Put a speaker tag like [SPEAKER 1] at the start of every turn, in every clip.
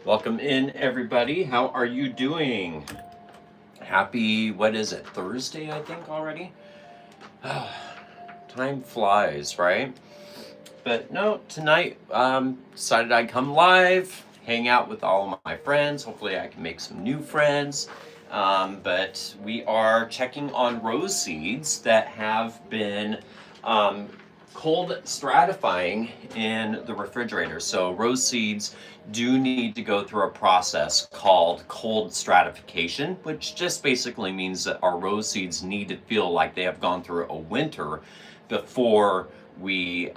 [SPEAKER 1] Welcome in, everybody. How are you doing? Happy, what is it, Thursday, I think, already? Time flies, right? But no, tonight, decided I'd come live, hang out with all of my friends. Hopefully, I can make some new friends. But we are checking on rose seeds that have been um, cold stratifying in the refrigerator. So, rose seeds do need to go through a process called cold stratification, which just basically means that our rose seeds need to feel like they have gone through a winter before we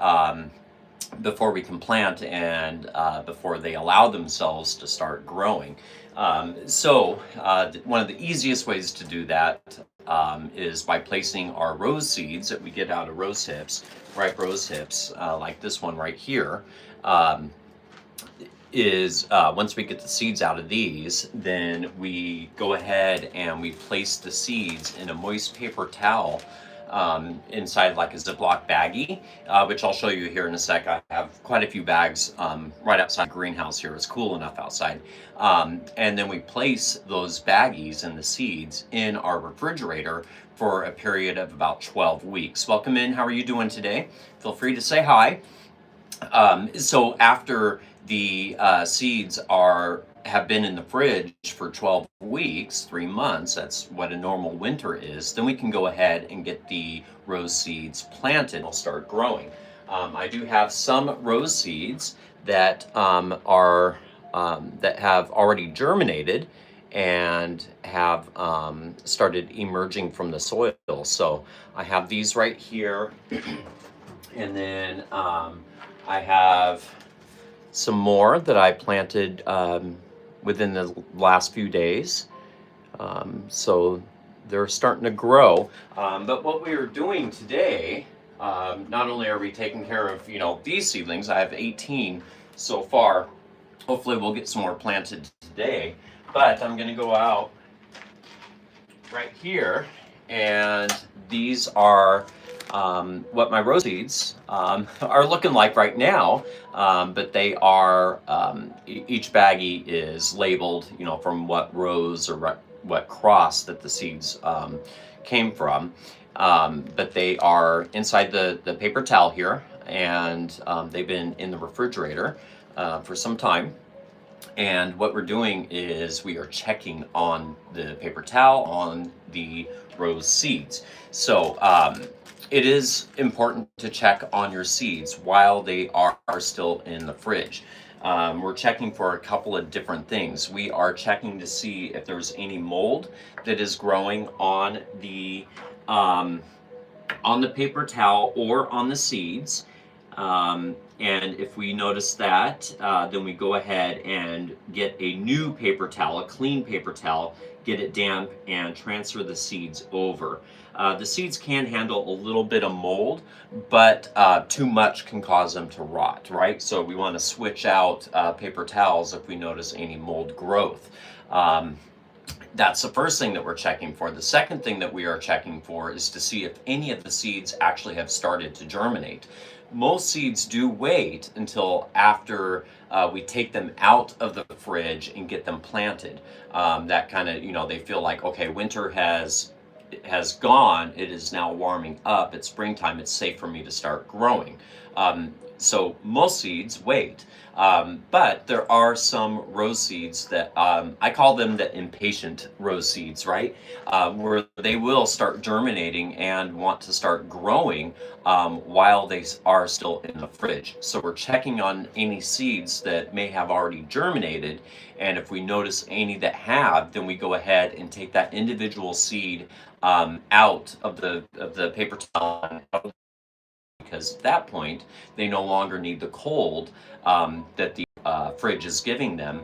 [SPEAKER 1] before we can plant and before they allow themselves to start growing. One of the easiest ways to do that is by placing our rose seeds that we get out of rose hips, ripe rose hips, like this one right here. Um, is Once we get the seeds out of these, then we go ahead and we place the seeds in a moist paper towel inside like a Ziploc baggie, which I'll show you here in a sec. I have quite a few bags right outside the greenhouse here. It's cool enough outside. And then we place those baggies and the seeds in our refrigerator for a period of about 12 weeks. Welcome in. How are you doing today? Feel free to say hi. So after the seeds have been in the fridge for 12 weeks, 3 months, that's what a normal winter is, then we can go ahead and get the rose seeds planted. They'll start growing. I do have some rose seeds that that have already germinated and have started emerging from the soil. So I have these right here, and then I have some more that I planted within the last few days. So they're starting to grow. But what we are doing today, not only are we taking care of, these seedlings, I have 18 so far. Hopefully we'll get some more planted today. But I'm going to go out right here, and these are what my rose seeds are looking like right now. But they are, each baggie is labeled, from what rose or what cross that the seeds came from. But they are inside the paper towel here, and they've been in the refrigerator for some time. And what we're doing is we are checking on the paper towel on the rose seeds. So it is important to check on your seeds while they are still in the fridge. We're checking for a couple of different things. We are checking to see if there's any mold that is growing on the paper towel or on the seeds. And if we notice that, then we go ahead and get a new paper towel, a clean paper towel, get it damp, and transfer the seeds over. The seeds can handle a little bit of mold, but too much can cause them to rot, right? So we want to switch out paper towels if we notice any mold growth. That's the first thing that we're checking for. The second thing that we are checking for is to see if any of the seeds actually have started to germinate. Most seeds do wait until after we take them out of the fridge and get them planted. That kind of, they feel like, okay, winter has gone, it is now warming up, it's springtime, it's safe for me to start growing. So most seeds wait. But there are some rose seeds that I call them the impatient rose seeds, right? Where they will start germinating and want to start growing while they are still in the fridge. So we're checking on any seeds that may have already germinated. And if we notice any that have, then we go ahead and take that individual seed out of the paper towel, because at that point they no longer need the cold that the fridge is giving them.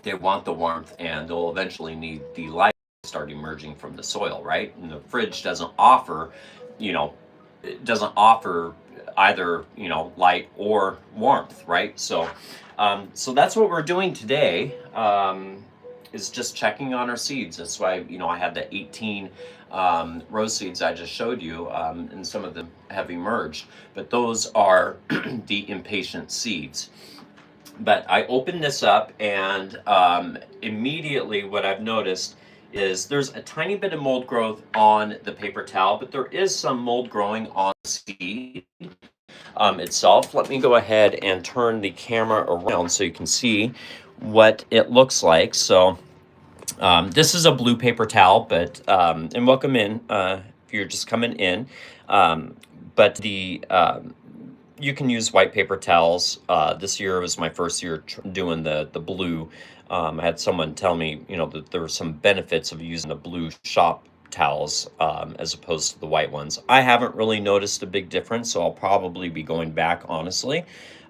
[SPEAKER 1] They want the warmth, and they'll eventually need the light to start emerging from the soil, right? And the fridge doesn't offer, it doesn't offer either, light or warmth, right? So that's what we're doing today. Is just checking on our seeds. That's why, I had the 18 rose seeds I just showed you, and some of them have emerged, but those are the impatient seeds. But I opened this up, and immediately what I've noticed is there's a tiny bit of mold growth on the paper towel, but there is some mold growing on the seed itself. Let me go ahead and turn the camera around so you can see what it looks like. So this is a blue paper towel, but and welcome in if you're just coming in. Um, but the you can use white paper towels. This year was my first year doing the blue. I had someone tell me, that there were some benefits of using the blue shop towels as opposed to the white ones. I haven't really noticed a big difference, so I'll probably be going back, honestly,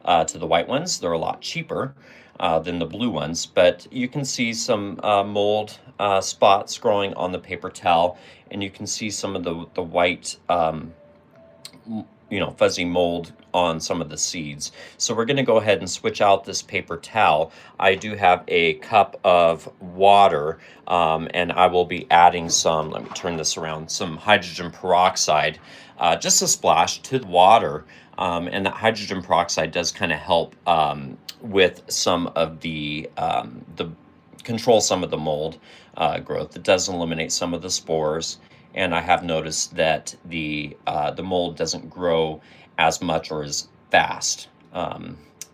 [SPEAKER 1] to the white ones. They're a lot cheaper than the blue ones, but you can see some mold spots growing on the paper towel, and you can see some of the white fuzzy mold on some of the seeds. So we're going to go ahead and switch out this paper towel. I do have a cup of water, and I will be adding some, let me turn this around, some hydrogen peroxide, just a splash to the water. And that hydrogen peroxide does kind of help with some of the control some of the mold growth. It does eliminate some of the spores, and I have noticed that the mold doesn't grow as much or as fast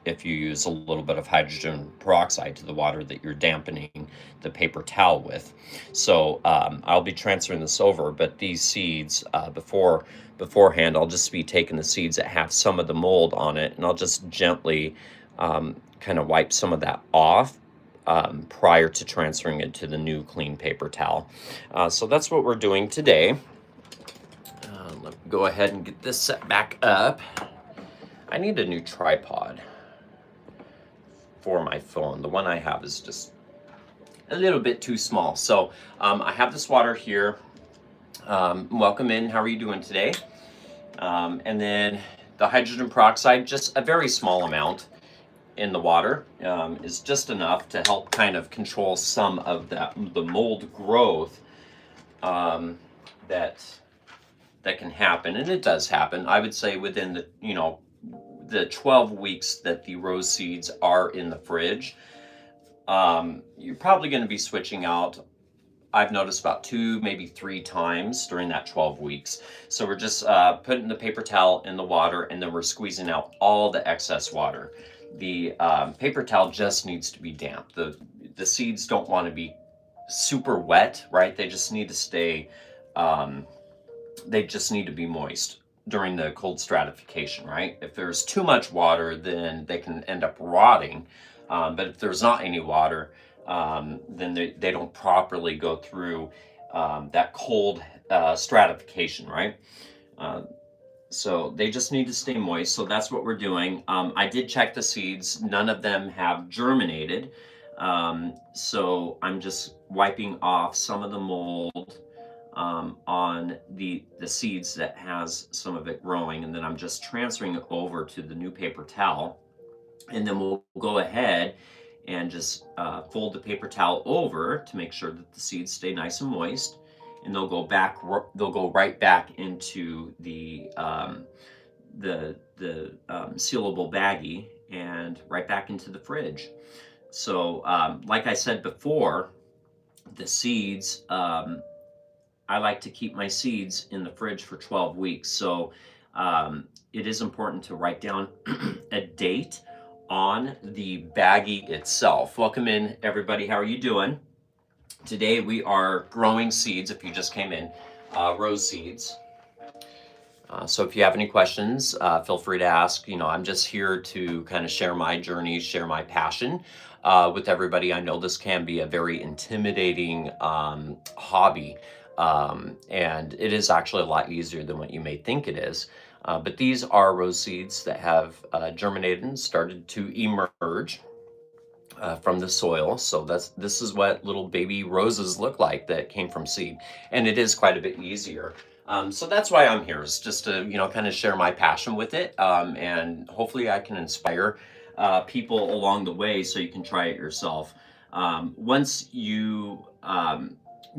[SPEAKER 1] if you use a little bit of hydrogen peroxide to the water that you're dampening the paper towel with. So I'll be transferring this over, but these seeds beforehand, I'll just be taking the seeds that have some of the mold on it, and I'll just gently kind of wipe some of that off prior to transferring it to the new clean paper towel. So that's what we're doing today. Let me go ahead and get this set back up. I need a new tripod for my phone. The one I have is just a little bit too small. So I have this water here. Welcome in. How are you doing today? And then the hydrogen peroxide, just a very small amount in the water, is just enough to help kind of control some of the mold growth that can happen, and it does happen. I would say within the 12 weeks that the rose seeds are in the fridge, you're probably going to be switching out. I've noticed about 2, maybe 3 times during that 12 weeks. So we're just putting the paper towel in the water, and then we're squeezing out all the excess water. The paper towel just needs to be damp. The seeds don't want to be super wet, right? They just need to stay, they just need to be moist during the cold stratification, right? If there's too much water, then they can end up rotting. But if there's not any water, then they don't properly go through that cold stratification, right? So they just need to stay moist. So that's what we're doing. I did check the seeds. None of them have germinated. So I'm just wiping off some of the mold on the seeds that has some of it growing. And then I'm just transferring it over to the new paper towel. And then we'll go ahead and just fold the paper towel over to make sure that the seeds stay nice and moist. And they'll go right back into the sealable baggie and right back into the fridge. So like I said before, the seeds, I like to keep my seeds in the fridge for 12 weeks. So it is important to write down a date on the baggie itself. Welcome in, everybody. How are you doing? Today we are growing seeds, if you just came in, rose seeds. So if you have any questions, feel free to ask. I'm just here to kind of share my journey, share my passion with everybody. I know this can be a very intimidating hobby, and it is actually a lot easier than what you may think it is. But these are rose seeds that have germinated and started to emerge from the soil. So this is what little baby roses look like that came from seed, and it is quite a bit easier. So that's why I'm here, is just to kind of share my passion with it, and hopefully I can inspire people along the way so you can try it yourself. Once you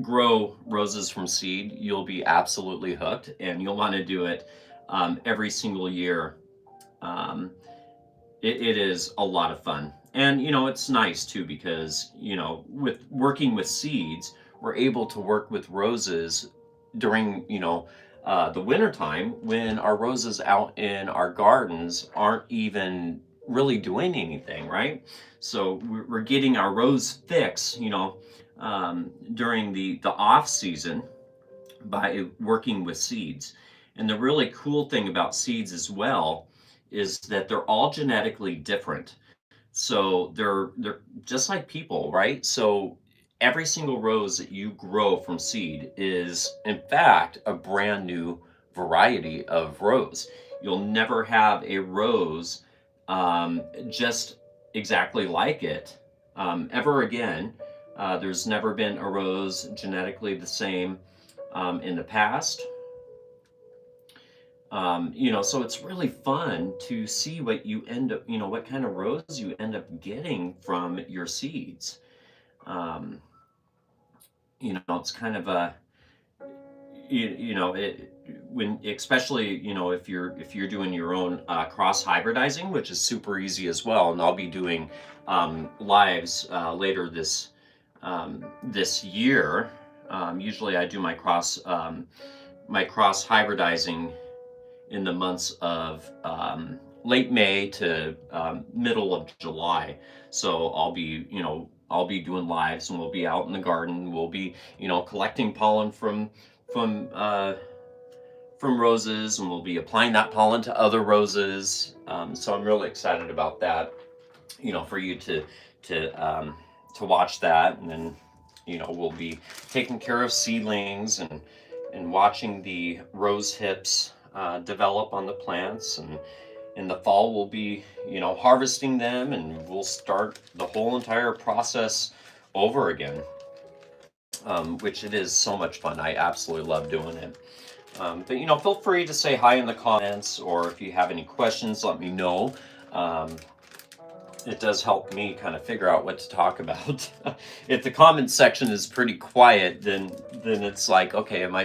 [SPEAKER 1] grow roses from seed, you'll be absolutely hooked, and you'll want to do it every single year. It is a lot of fun. And it's nice too because with working with seeds, we're able to work with roses during the winter time when our roses out in our gardens aren't even really doing anything, right? So we're getting our rose fix, during the off season by working with seeds. And the really cool thing about seeds as well is that they're all genetically different. So they're just like people, right? So every single rose that you grow from seed is in fact a brand new variety of rose. You'll never have a rose just exactly like it ever again. There's never been a rose genetically the same in the past. So it's really fun to see what you end up, what kind of rose you end up getting from your seeds. Um, it's kind of a, it when especially if you're doing your own cross hybridizing, which is super easy as well, and I'll be doing lives later this year. Usually I do my cross hybridizing in the months of late May to middle of July. So I'll be doing lives, and we'll be out in the garden. We'll be collecting pollen from uh, from roses, and we'll be applying that pollen to other roses. So I'm really excited about that. For you to watch that, and then we'll be taking care of seedlings and watching the rose hips develop on the plants. And in the fall we'll be harvesting them, and we'll start the whole entire process over again, which it is so much fun. I absolutely love doing it. But feel free to say hi in the comments, or if you have any questions, let me know. It does help me kind of figure out what to talk about. If the comment section is pretty quiet, then it's like, okay, am I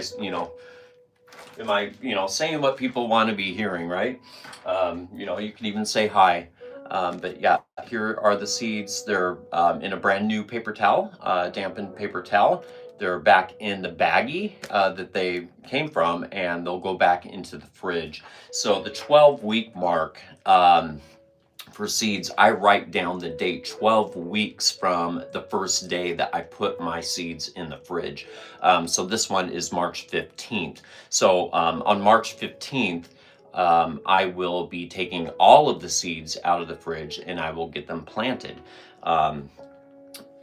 [SPEAKER 1] saying what people want to be hearing, right? You can even say hi. But yeah, here are the seeds. They're in a brand new paper towel, dampened paper towel. They're back in the baggie that they came from, and they'll go back into the fridge. So the 12-week mark for seeds, I write down the date 12 weeks from the first day that I put my seeds in the fridge. So this one is March 15th. So on March 15th, I will be taking all of the seeds out of the fridge, and I will get them planted.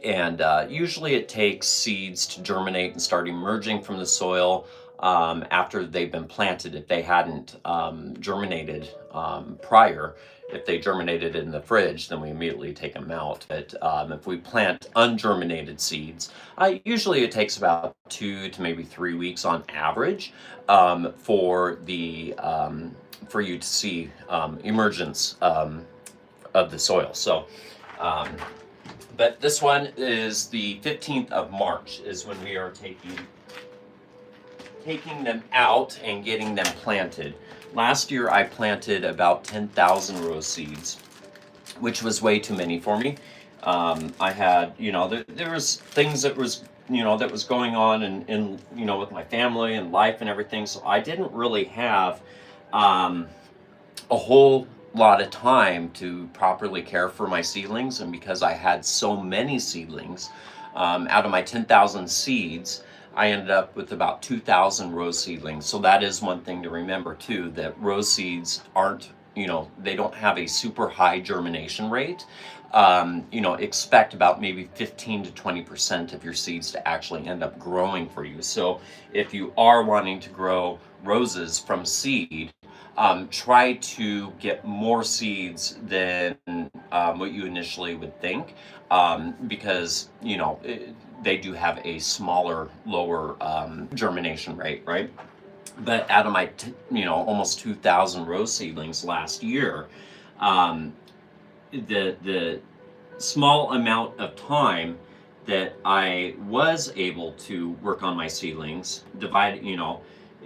[SPEAKER 1] And usually it takes seeds to germinate and start emerging from the soil after they've been planted. If they hadn't germinated prior, if they germinated in the fridge, then we immediately take them out. But if we plant ungerminated seeds, usually it takes about 2 to maybe 3 weeks on average for you to see emergence of the soil. So. But this one is the 15th of March is when we are taking them out and getting them planted. Last year I planted about 10,000 rose seeds, which was way too many for me. I had, there was things that was going on in with my family and life and everything. So I didn't really have a whole lot of time to properly care for my seedlings. And because I had so many seedlings, out of my 10,000 seeds, I ended up with about 2,000 rose seedlings. So that is one thing to remember too, that rose seeds aren't, they don't have a super high germination rate. Expect about maybe 15 to 20% of your seeds to actually end up growing for you. So if you are wanting to grow roses from seed, try to get more seeds than what you initially would think, because they do have a smaller, lower germination rate, right? But out of my almost 2,000 rose seedlings last year, the small amount of time that I was able to work on my seedlings,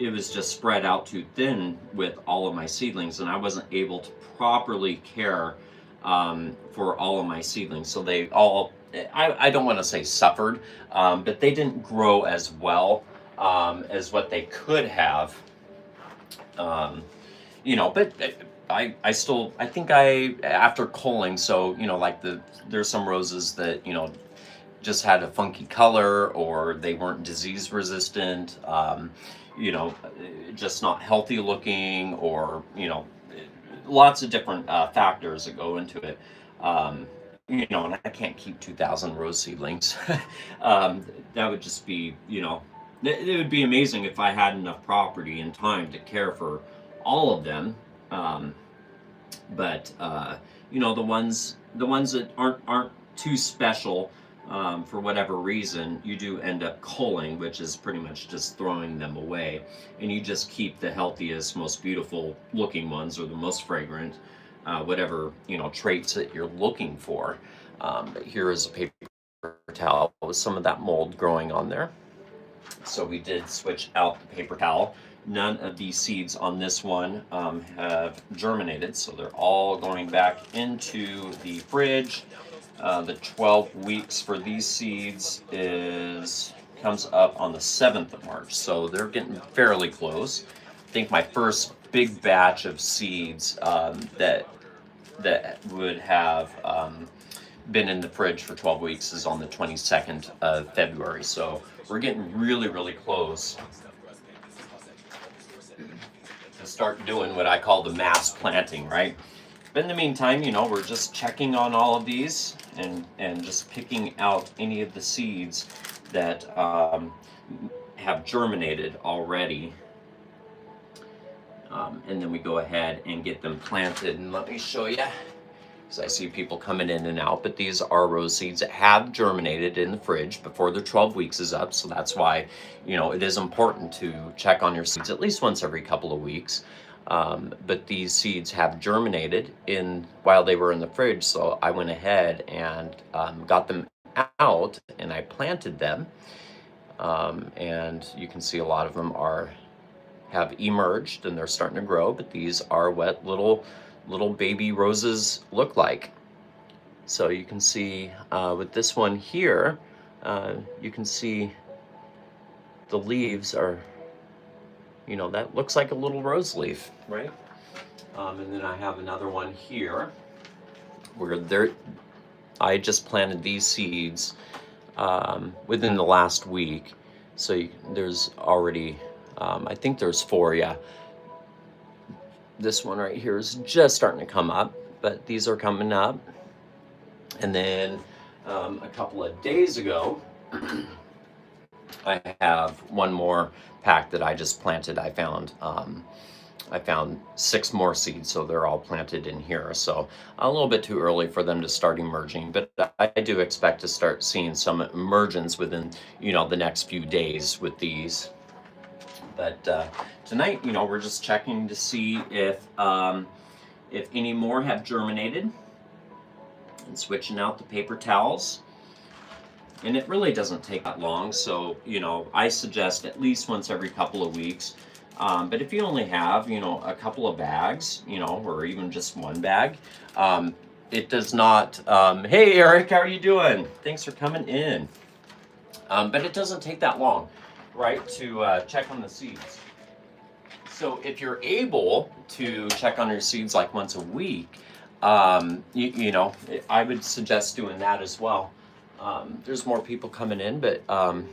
[SPEAKER 1] it was just spread out too thin with all of my seedlings, and I wasn't able to properly care for all of my seedlings. So they all, I don't want to say suffered, but they didn't grow as well as what they could have. Um, but I still, I think after culling, so, like there's some roses that, just had a funky color, or they weren't disease resistant, just not healthy looking, or, lots of different factors that go into it. Um, and I can't keep 2,000 rose seedlings. That would just be, it would be amazing if I had enough property and time to care for all of them. Um, but the ones that aren't too special, for whatever reason, you do end up culling, which is pretty much just throwing them away, and you just keep the healthiest, most beautiful looking ones, or the most fragrant, whatever traits that you're looking for. But here is a paper towel with some of that mold growing on there. So we did switch out the paper towel. None of these seeds on this one have germinated, so they're all going back into the fridge. The 12 weeks for these seeds comes up on the 7th of March, so they're getting fairly close. I think my first big batch of seeds that would have been in the fridge for 12 weeks is on the 22nd of February, so we're getting really, really close to start doing what I call the mass planting, right? But in the meantime, we're just checking on all of these and just picking out any of the seeds that have germinated already. And then we go ahead and get them planted. And let me show you, because I see people coming in and out, but these are rose seeds that have germinated in the fridge before their 12 weeks is up. So that's why, it is important to check on your seeds at least once every couple of weeks. But these seeds have germinated while they were in the fridge, so I went ahead and got them out and I planted them. And you can see a lot of them have emerged and they're starting to grow, but these are what little baby roses look like. So you can see with this one here, you can see the leaves are, that looks like a little rose leaf, right? And then I have another one here where I just planted these seeds within the last week. So there's already, I think there's 4, yeah. This one right here is just starting to come up, but these are coming up. And then a couple of days ago, I have one more pack that I just planted. I found 6 more seeds, so they're all planted in here. So a little bit too early for them to start emerging, but I do expect to start seeing some emergence within, the next few days with these. But tonight, we're just checking to see if any more have germinated, and switching out the paper towels. And it really doesn't take that long, so I suggest at least once every couple of weeks. But if you only have a couple of bags, or even just one bag, it does not. Hey Eric, how are you doing? Thanks for coming in. But it doesn't take that long, right, to check on the seeds. So if you're able to check on your seeds like once a week, I would suggest doing that as well. There's more people coming in, but I'm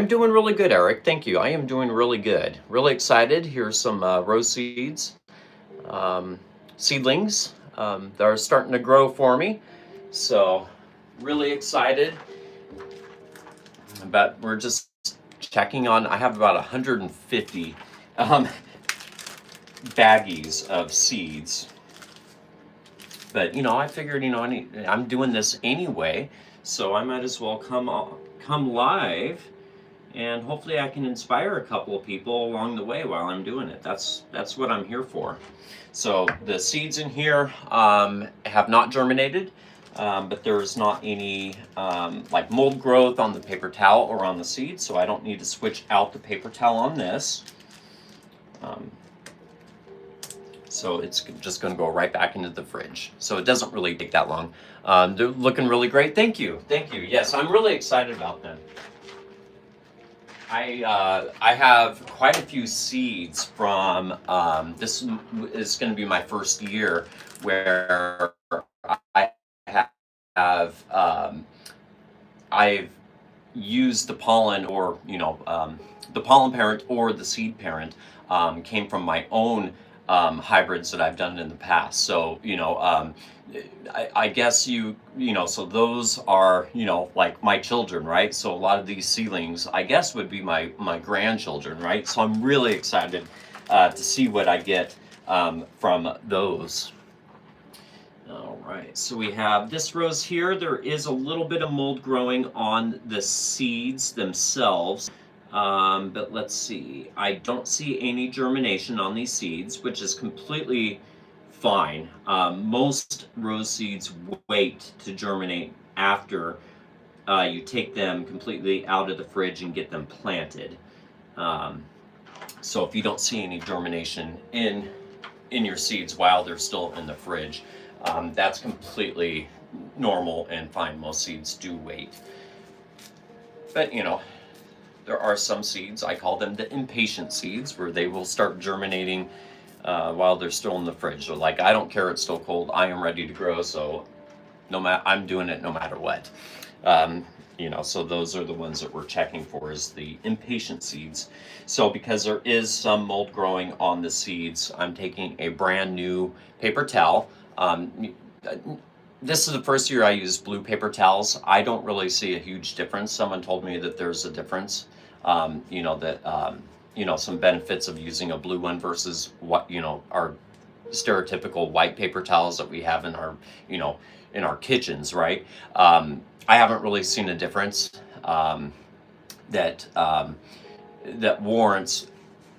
[SPEAKER 1] doing really good, Eric. Thank you. I am doing really good. Really excited. Here's some rose seeds, seedlings that are starting to grow for me. So really excited. But we're just checking on, I have about 150 baggies of seeds. But I figured I'm doing this anyway, so I might as well come live, and hopefully I can inspire a couple of people along the way while I'm doing it. That's what I'm here for. So the seeds in here have not germinated, but there's not any like mold growth on the paper towel or on the seeds, so I don't need to switch out the paper towel on this. So it's just going to go right back into the fridge. So it doesn't really take that long. They're looking really great. Thank you. Thank you. Yes, I'm really excited about them. I have quite a few seeds from, this is going to be my first year where I have, I've used the pollen, or, the pollen parent or the seed parent came from my own hybrids that I've done in the past. So, I guess so those are, like my children, right? So a lot of these seedlings, I guess, would be my grandchildren, right? So I'm really excited to see what I get from those. All right, so we have this rose here. There is a little bit of mold growing on the seeds themselves. But let's see. I don't see any germination on these seeds, which is completely fine. Most rose seeds wait to germinate after you take them completely out of the fridge and get them planted. So if you don't see any germination in your seeds while they're still in the fridge, that's completely normal and fine. Most seeds do wait. But there are some seeds, I call them the impatient seeds, where they will start germinating while they're still in the fridge. So like, I don't care, it's still cold, I am ready to grow, so I'm doing it no matter what. So those are the ones that we're checking for, is the impatient seeds. So because there is some mold growing on the seeds, I'm taking a brand new paper towel. This is the first year I use blue paper towels. I don't really see a huge difference. Someone told me that there's a difference, some benefits of using a blue one versus what, our stereotypical white paper towels that we have in our, in our kitchens, right? I haven't really seen a difference that warrants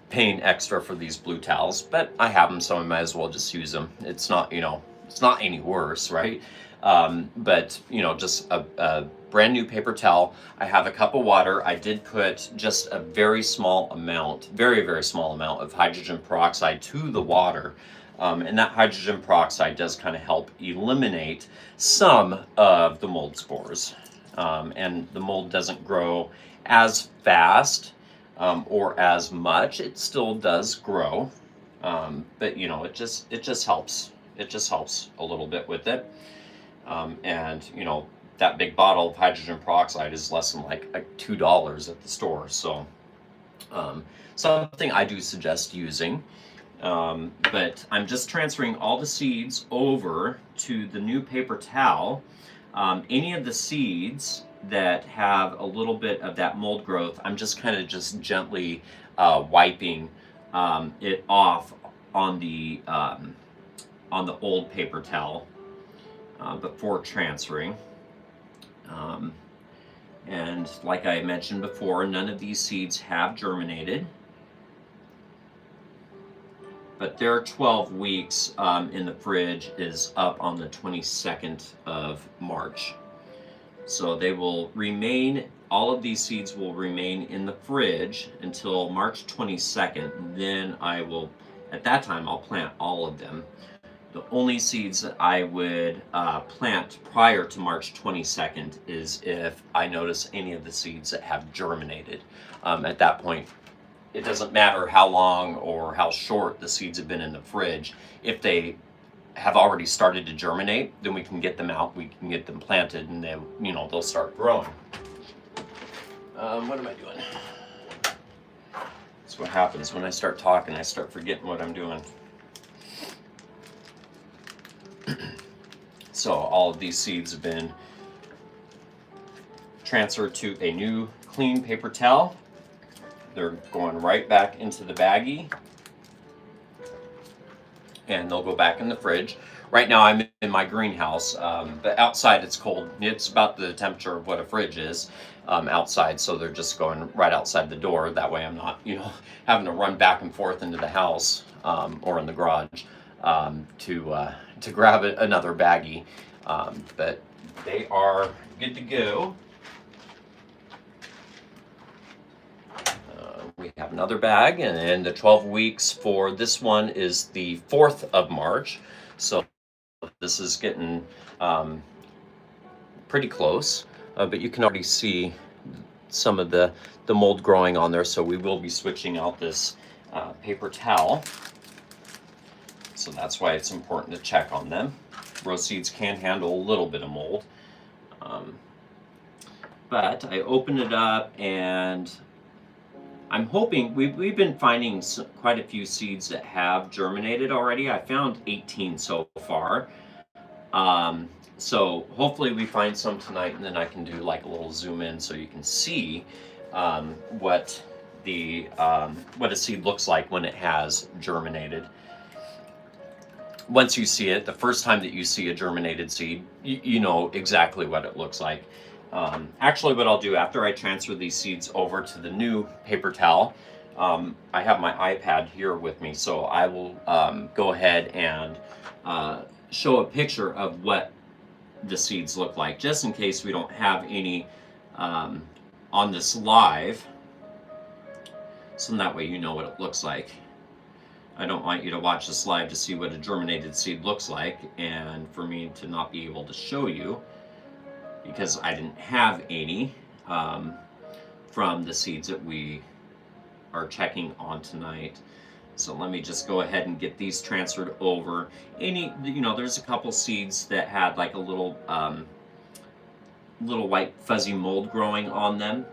[SPEAKER 1] paying extra for these blue towels, but I have them, so I might as well just use them. It's not, it's not any worse, right? But just a brand new paper towel. I have a cup of water. I did put just a very small amount, very, very small amount of hydrogen peroxide to the water. And that hydrogen peroxide does kind of help eliminate some of the mold spores. And the mold doesn't grow as fast or as much. It still does grow, but it just helps. It just helps a little bit with it. And that big bottle of hydrogen peroxide is less than like $2 at the store. So something I do suggest using. But I'm just transferring all the seeds over to the new paper towel. Any of the seeds that have a little bit of that mold growth, I'm just kind of just gently wiping it off on the old paper towel before transferring. And like I mentioned before, none of these seeds have germinated. But their 12 weeks in the fridge is up on the 22nd of March. So they will remain, all of these seeds will remain in the fridge until March 22nd. Then at that time, I'll plant all of them. The only seeds that I would plant prior to March 22nd is if I notice any of the seeds that have germinated. At that point, it doesn't matter how long or how short the seeds have been in the fridge. If they have already started to germinate, then we can get them out, we can get them planted, and they'll start growing. What am I doing? That's what happens when I start talking. I start forgetting what I'm doing. So all of these seeds have been transferred to a new clean paper towel. They're going right back into the baggie, and they'll go back in the fridge. Right now I'm in my greenhouse, but outside it's cold. It's about the temperature of what a fridge is outside, so they're just going right outside the door. That way I'm not, having to run back and forth into the house or in the garage to grab another baggie. But they are good to go. we have another bag, and then the 12 weeks for this one is the 4th of March. So this is getting pretty close, but you can already see some of the mold growing on there. So we will be switching out this paper towel. So that's why it's important to check on them. Rose seeds can handle a little bit of mold. But I opened it up, and I'm hoping, we've been finding quite a few seeds that have germinated already. I found 18 so far. So hopefully we find some tonight, and then I can do like a little zoom in so you can see what a seed looks like when it has germinated. Once you see it, the first time that you see a germinated seed, you know exactly what it looks like. Actually, what I'll do after I transfer these seeds over to the new paper towel, I have my iPad here with me, so I will go ahead and show a picture of what the seeds look like, just in case we don't have any on this live, so that way you know what it looks like. I don't want you to watch this live to see what a germinated seed looks like, and for me to not be able to show you, because I didn't have any from the seeds that we are checking on tonight. So let me just go ahead and get these transferred over. There's a couple seeds that had like a little white fuzzy mold growing on them.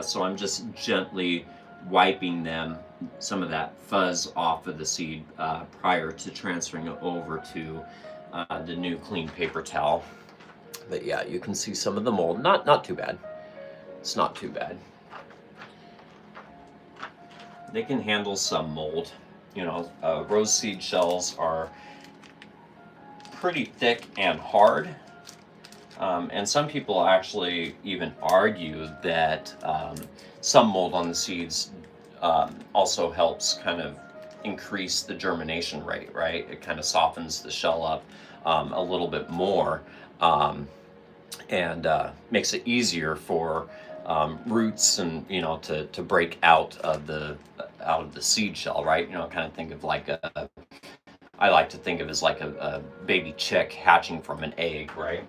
[SPEAKER 1] So I'm just gently wiping some of that fuzz off of the seed prior to transferring it over to the new clean paper towel. But yeah, you can see some of the mold. Not too bad. It's not too bad. They can handle some mold. Rose seed shells are pretty thick and hard. And some people actually even argue that some mold on the seeds also helps kind of increase the germination rate, right? It kind of softens the shell up a little bit more, and makes it easier for roots and to break out of the seed shell, right? Kind of think of like I like to think of as like a baby chick hatching from an egg, right?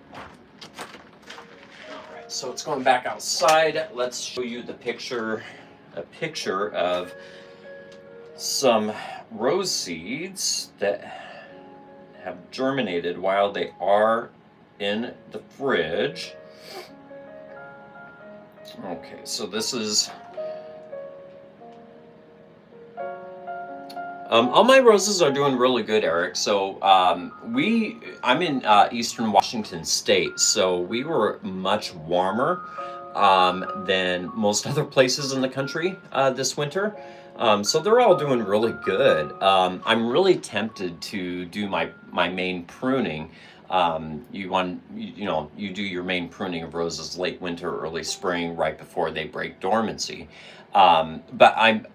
[SPEAKER 1] All right, so it's going back outside. Let's show you a picture of some rose seeds that have germinated while they are in the fridge. Okay, so this is all my roses are doing really good, Eric. So I'm in eastern Washington State, so we were much warmer than most other places in the country this winter. So they're all doing really good. I'm really tempted to do my main pruning. You do your main pruning of roses late winter, early spring, right before they break dormancy. But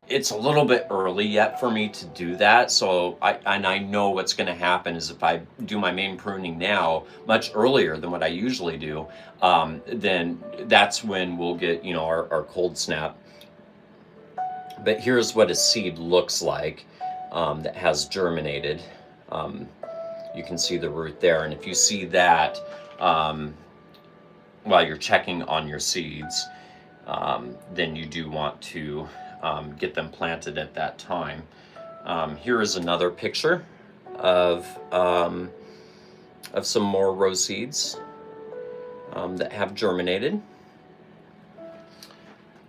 [SPEAKER 1] it's a little bit early yet for me to do that. So I know what's going to happen is if I do my main pruning now, much earlier than what I usually do, then that's when we'll get, our cold snap. But here's what a seed looks like that has germinated. You can see the root there. And if you see that while you're checking on your seeds, then you do want to get them planted at that time. Here is another picture of some more rose seeds that have germinated.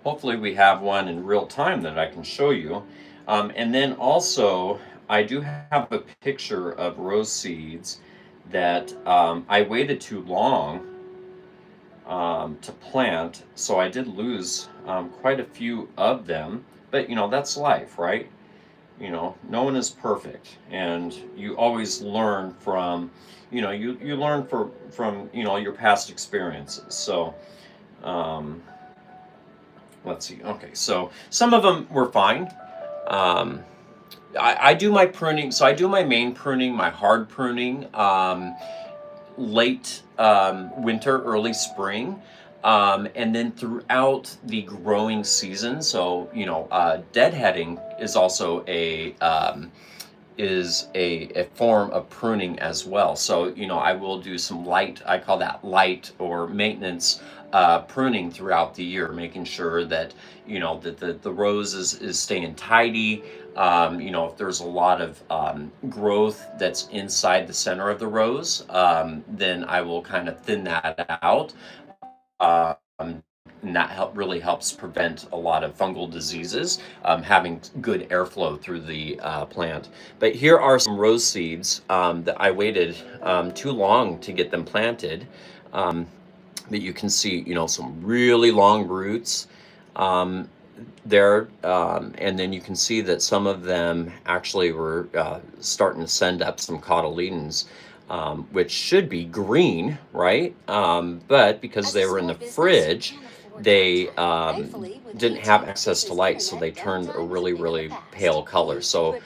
[SPEAKER 1] Hopefully we have one in real time that I can show you. And then also, I do have a picture of rose seeds that I waited too long to plant, so I did lose quite a few of them. But that's life, right? No one is perfect, and you always learn from you learn from your past experiences. So let's see. Okay, so some of them were fine. I do my pruning, so I do my main pruning, my hard pruning, late winter, early spring. And then throughout the growing season, so deadheading is also a form of pruning as well. So I will do some light, I call that light or maintenance pruning throughout the year, making sure that that the rose is staying tidy. If there's a lot of growth that's inside the center of the rose, then I will kind of thin that out. Um, and that really helps prevent a lot of fungal diseases, having good airflow through the plant. But here are some rose seeds that I waited too long to get them planted. But you can see, some really long roots there, and then you can see that some of them actually were starting to send up some cotyledons, which should be green, right? But because they were in the fridge, they didn't have access to light, so they turned a really, really pale color. So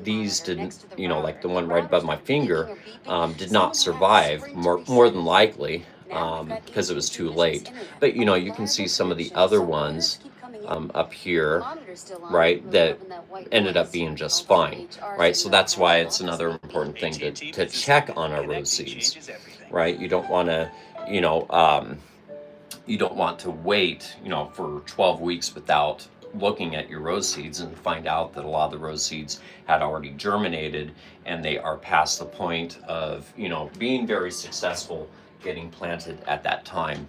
[SPEAKER 1] these didn't, like the one right above my finger, did not survive, more than likely, because it was too late. But you can see some of the other ones up here, right, that ended up being just fine, right? So that's why it's another important thing to check on our rose seeds, right? You don't want to, you know, um, you don't want to wait, for 12 weeks without looking at your rose seeds and find out that a lot of the rose seeds had already germinated and they are past the point of, being very successful getting planted at that time.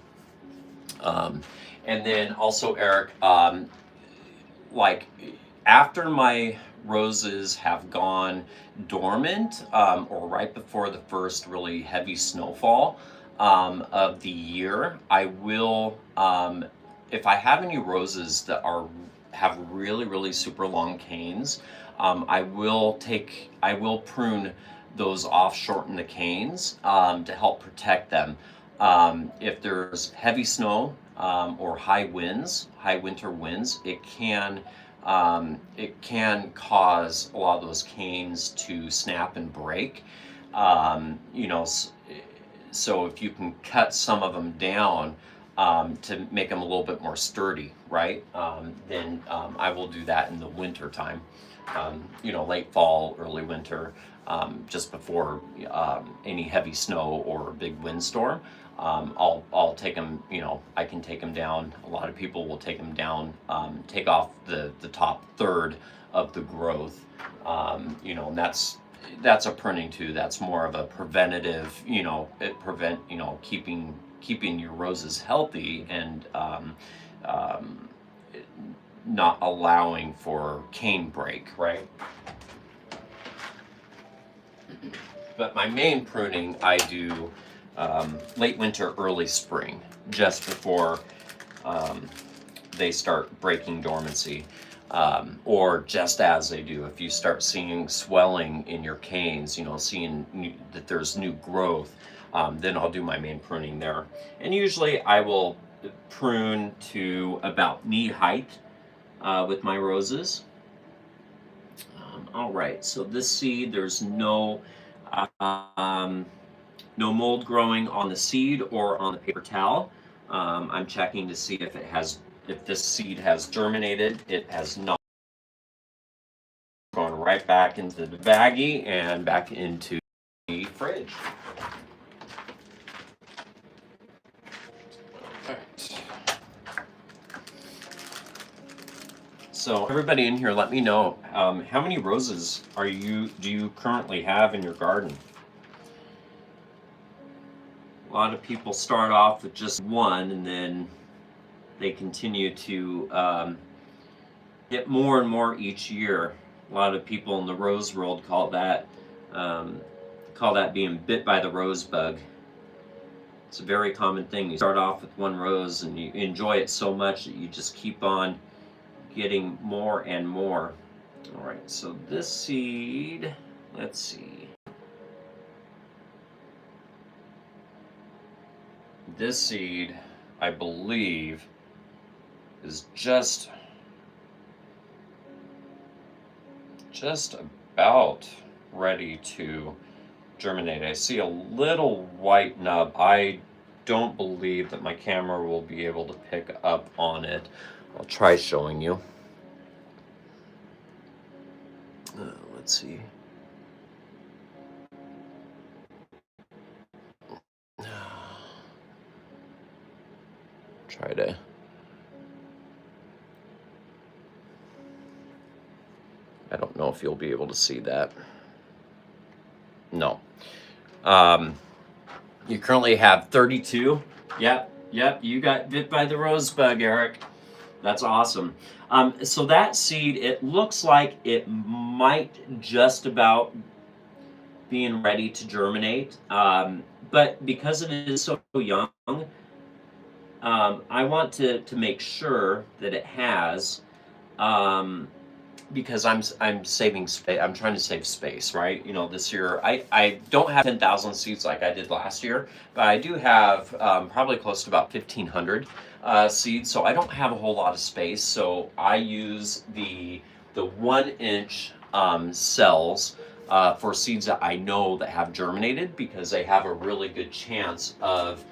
[SPEAKER 1] And then also, Eric, like after my roses have gone dormant, or right before the first really heavy snowfall of the year, I will, if I have any roses that have really, really super long canes, I will prune those off, shorten the canes to help protect them. If there's heavy snow or high winter winds, it can cause a lot of those canes to snap and break. So if you can cut some of them down to make them a little bit more sturdy, right? Then I will do that in the winter time, late fall, early winter, just before any heavy snow or big windstorm. I'll take them, I can take them down. A lot of people will take them down, take off the top third of the growth, and that's a pruning too. That's more of a preventative, keeping your roses healthy and not allowing for cane break, right? But my main pruning I do late winter, early spring, just before they start breaking dormancy, or just as they do. If you start seeing swelling in your canes, seeing that there's new growth, then I'll do my main pruning there. And usually I will prune to about knee height with my roses. All right, so this seed, there's no mold growing on the seed or on the paper towel. I'm checking to see if this seed has germinated. It has not. Going right back into the baggie and back into the fridge. All right. So everybody in here, let me know how many roses do you currently have in your garden? A lot of people start off with just one, and then they continue to get more and more each year. A lot of people in the rose world call that being bit by the rose bug. It's a very common thing. You start off with one rose and you enjoy it so much that you just keep on getting more and more. All right, so this seed, let's see. This seed, I believe, is just about ready to germinate. I see a little white nub. I don't believe that my camera will be able to pick up on it. I'll try showing you. Let's see. Try to. I don't know if you'll be able to see that. No. You currently have 32. Yep, you got bit by the rosebug, Eric. That's awesome. So that seed, it looks like it might just about being ready to germinate. But because it is so young, I want to make sure that it has, because I'm saving space. I'm trying to save space, right? You know, this year I don't have 10,000 seeds like I did last year, but I do have probably close to about 1,500 seeds. So I don't have a whole lot of space. So I use the 1-inch cells for seeds that I know that have germinated, because they have a really good chance of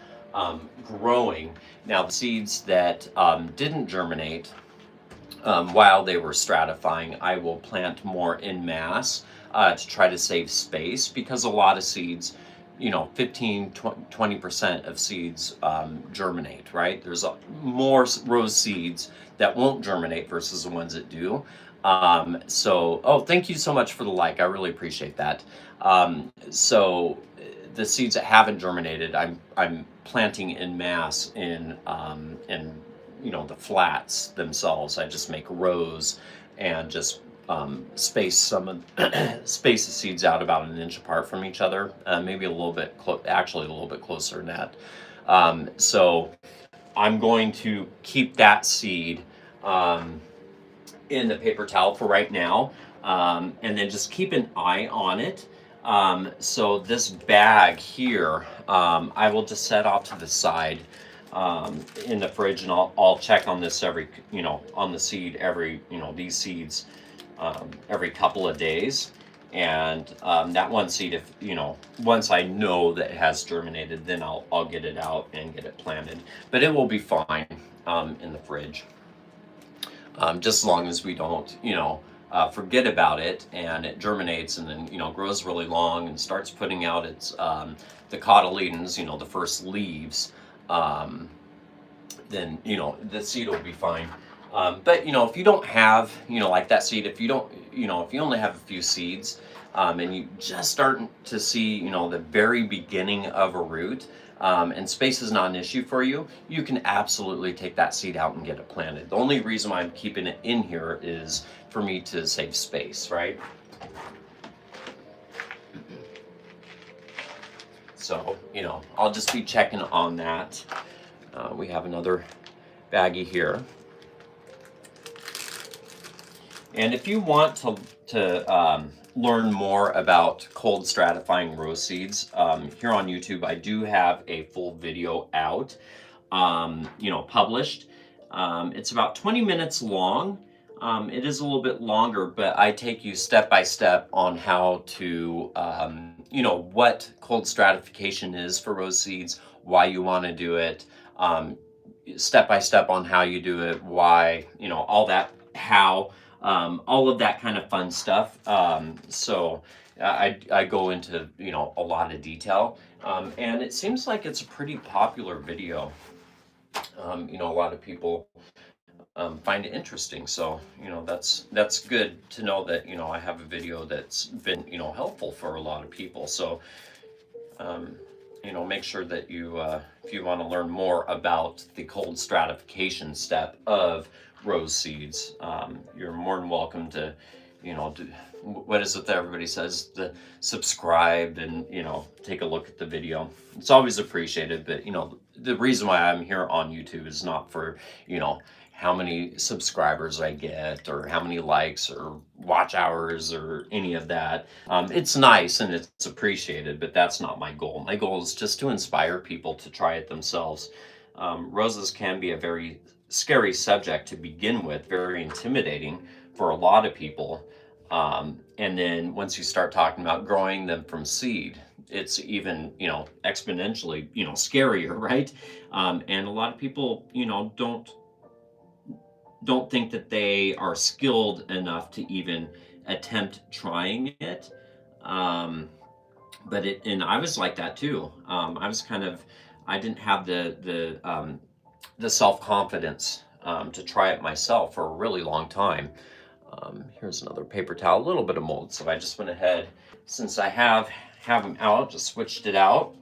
[SPEAKER 1] growing. Now, the seeds that didn't germinate, while they were stratifying, I will plant more in mass to try to save space, because a lot of seeds, 15, 20% of seeds germinate, right? There's more rose seeds that won't germinate versus the ones that do. Oh, thank you so much for the like. I really appreciate that. So the seeds that haven't germinated, I'm planting in mass in the flats themselves. I just make rows and just space space the seeds out about an inch apart from each other, maybe a little bit actually a little bit closer than that. So I'm going to keep that seed in the paper towel for right now, and then just keep an eye on it. So this bag here, I will just set off to the side in the fridge, and I'll check on this on the seed these seeds every couple of days. And that one seed, if once I know that it has germinated, then I'll get it out and get it planted. But it will be fine in the fridge, just as long as we don't forget about it, and it germinates and then grows really long and starts putting out its the cotyledons, the first leaves. Then the seed will be fine. But if you don't have like that seed, if you only have a few seeds, and you just start to see the very beginning of a root, and space is not an issue for you, you can absolutely take that seed out and get it planted. The only reason why I'm keeping it in here is for me to save space, right? So I'll just be checking on that. We have another baggie here. And if you want to learn more about cold stratifying rose seeds, here on YouTube, I do have a full video out, published. It's about 20 minutes long. It is a little bit longer, but I take you step by step on how to, what cold stratification is for rose seeds, why you want to do it, step by step on how you do it, why, all that, how, all of that kind of fun stuff. So I go into, a lot of detail, and it seems like it's a pretty popular video. A lot of people find it interesting. So, that's good to know that, I have a video that's been, helpful for a lot of people. So, make sure that you, if you want to learn more about the cold stratification step of rose seeds, you're more than welcome to, what is it that everybody says, to subscribe and, take a look at the video. It's always appreciated, but, the reason why I'm here on YouTube is not for, how many subscribers I get or how many likes or watch hours or any of that. It's nice and it's appreciated, but that's not my goal. My goal is just to inspire people to try it themselves. Roses can be a very scary subject to begin with, very intimidating for a lot of people. And then once you start talking about growing them from seed, it's even, exponentially, scarier, right? And a lot of people, don't think that they are skilled enough to even attempt trying it. Um, and I was like that too. I was I didn't have the self confidence to try it myself for a really long time. Here's another paper towel, a little bit of mold. So I just went ahead, since I have them out, just switched it out.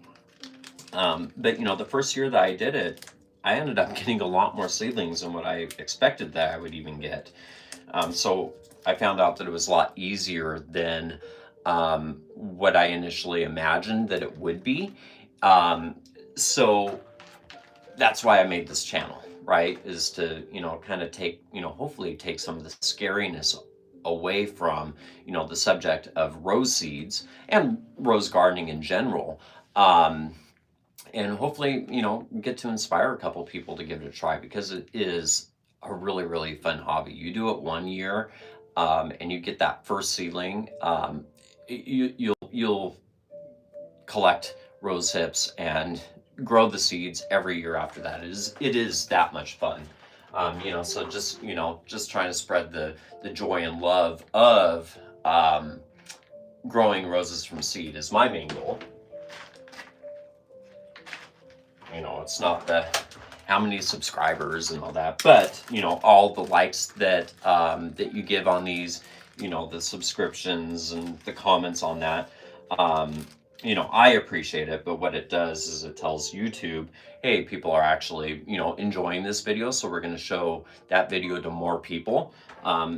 [SPEAKER 1] But the first year that I did it, I ended up getting a lot more seedlings than what I expected that I would even get. So I found out that it was a lot easier than what I initially imagined that it would be. So that's why I made this channel, right? Is to, kind of take, hopefully take some of the scariness away from, the subject of rose seeds and rose gardening in general. And hopefully, get to inspire a couple people to give it a try, because it is a really, really fun hobby. You do it one year, and you get that first seedling. You'll collect rose hips and grow the seeds every year after that. It is that much fun. So just trying to spread the joy and love of growing roses from seed is my main goal. It's not the how many subscribers and all that, but all the likes that that you give on these, the subscriptions and the comments on that. I appreciate it, but what it does is it tells YouTube, hey, people are actually, enjoying this video, so we're going to show that video to more people.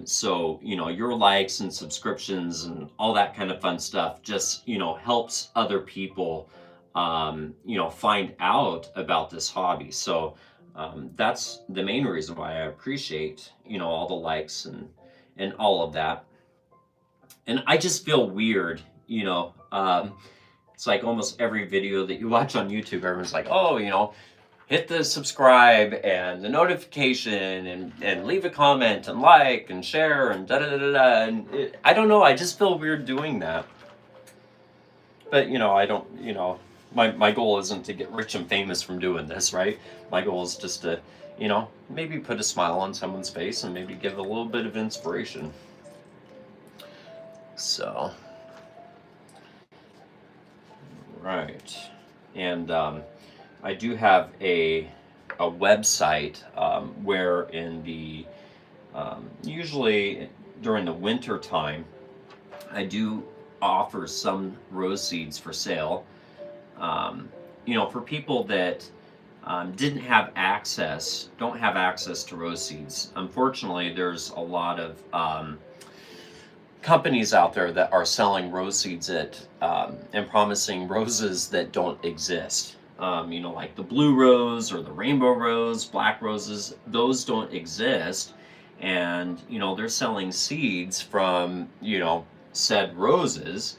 [SPEAKER 1] So, your likes and subscriptions and all that kind of fun stuff just, helps other people, find out about this hobby. So that's the main reason why I appreciate, all the likes and all of that. And I just feel weird, it's like almost every video that you watch on YouTube, everyone's like, oh, hit the subscribe and the notification and leave a comment and like and share and da da da da da. And I don't know, I just feel weird doing that. But, I don't, my goal isn't to get rich and famous from doing this, right? My goal is just to, maybe put a smile on someone's face and maybe give a little bit of inspiration. So, right. And I do have a website where in the, usually during the winter time, I do offer some rose seeds for sale. For people that don't have access to rose seeds. Unfortunately, there's a lot of companies out there that are selling rose seeds and promising roses that don't exist. Like the blue rose or the rainbow rose, black roses, those don't exist. And, they're selling seeds from, said roses.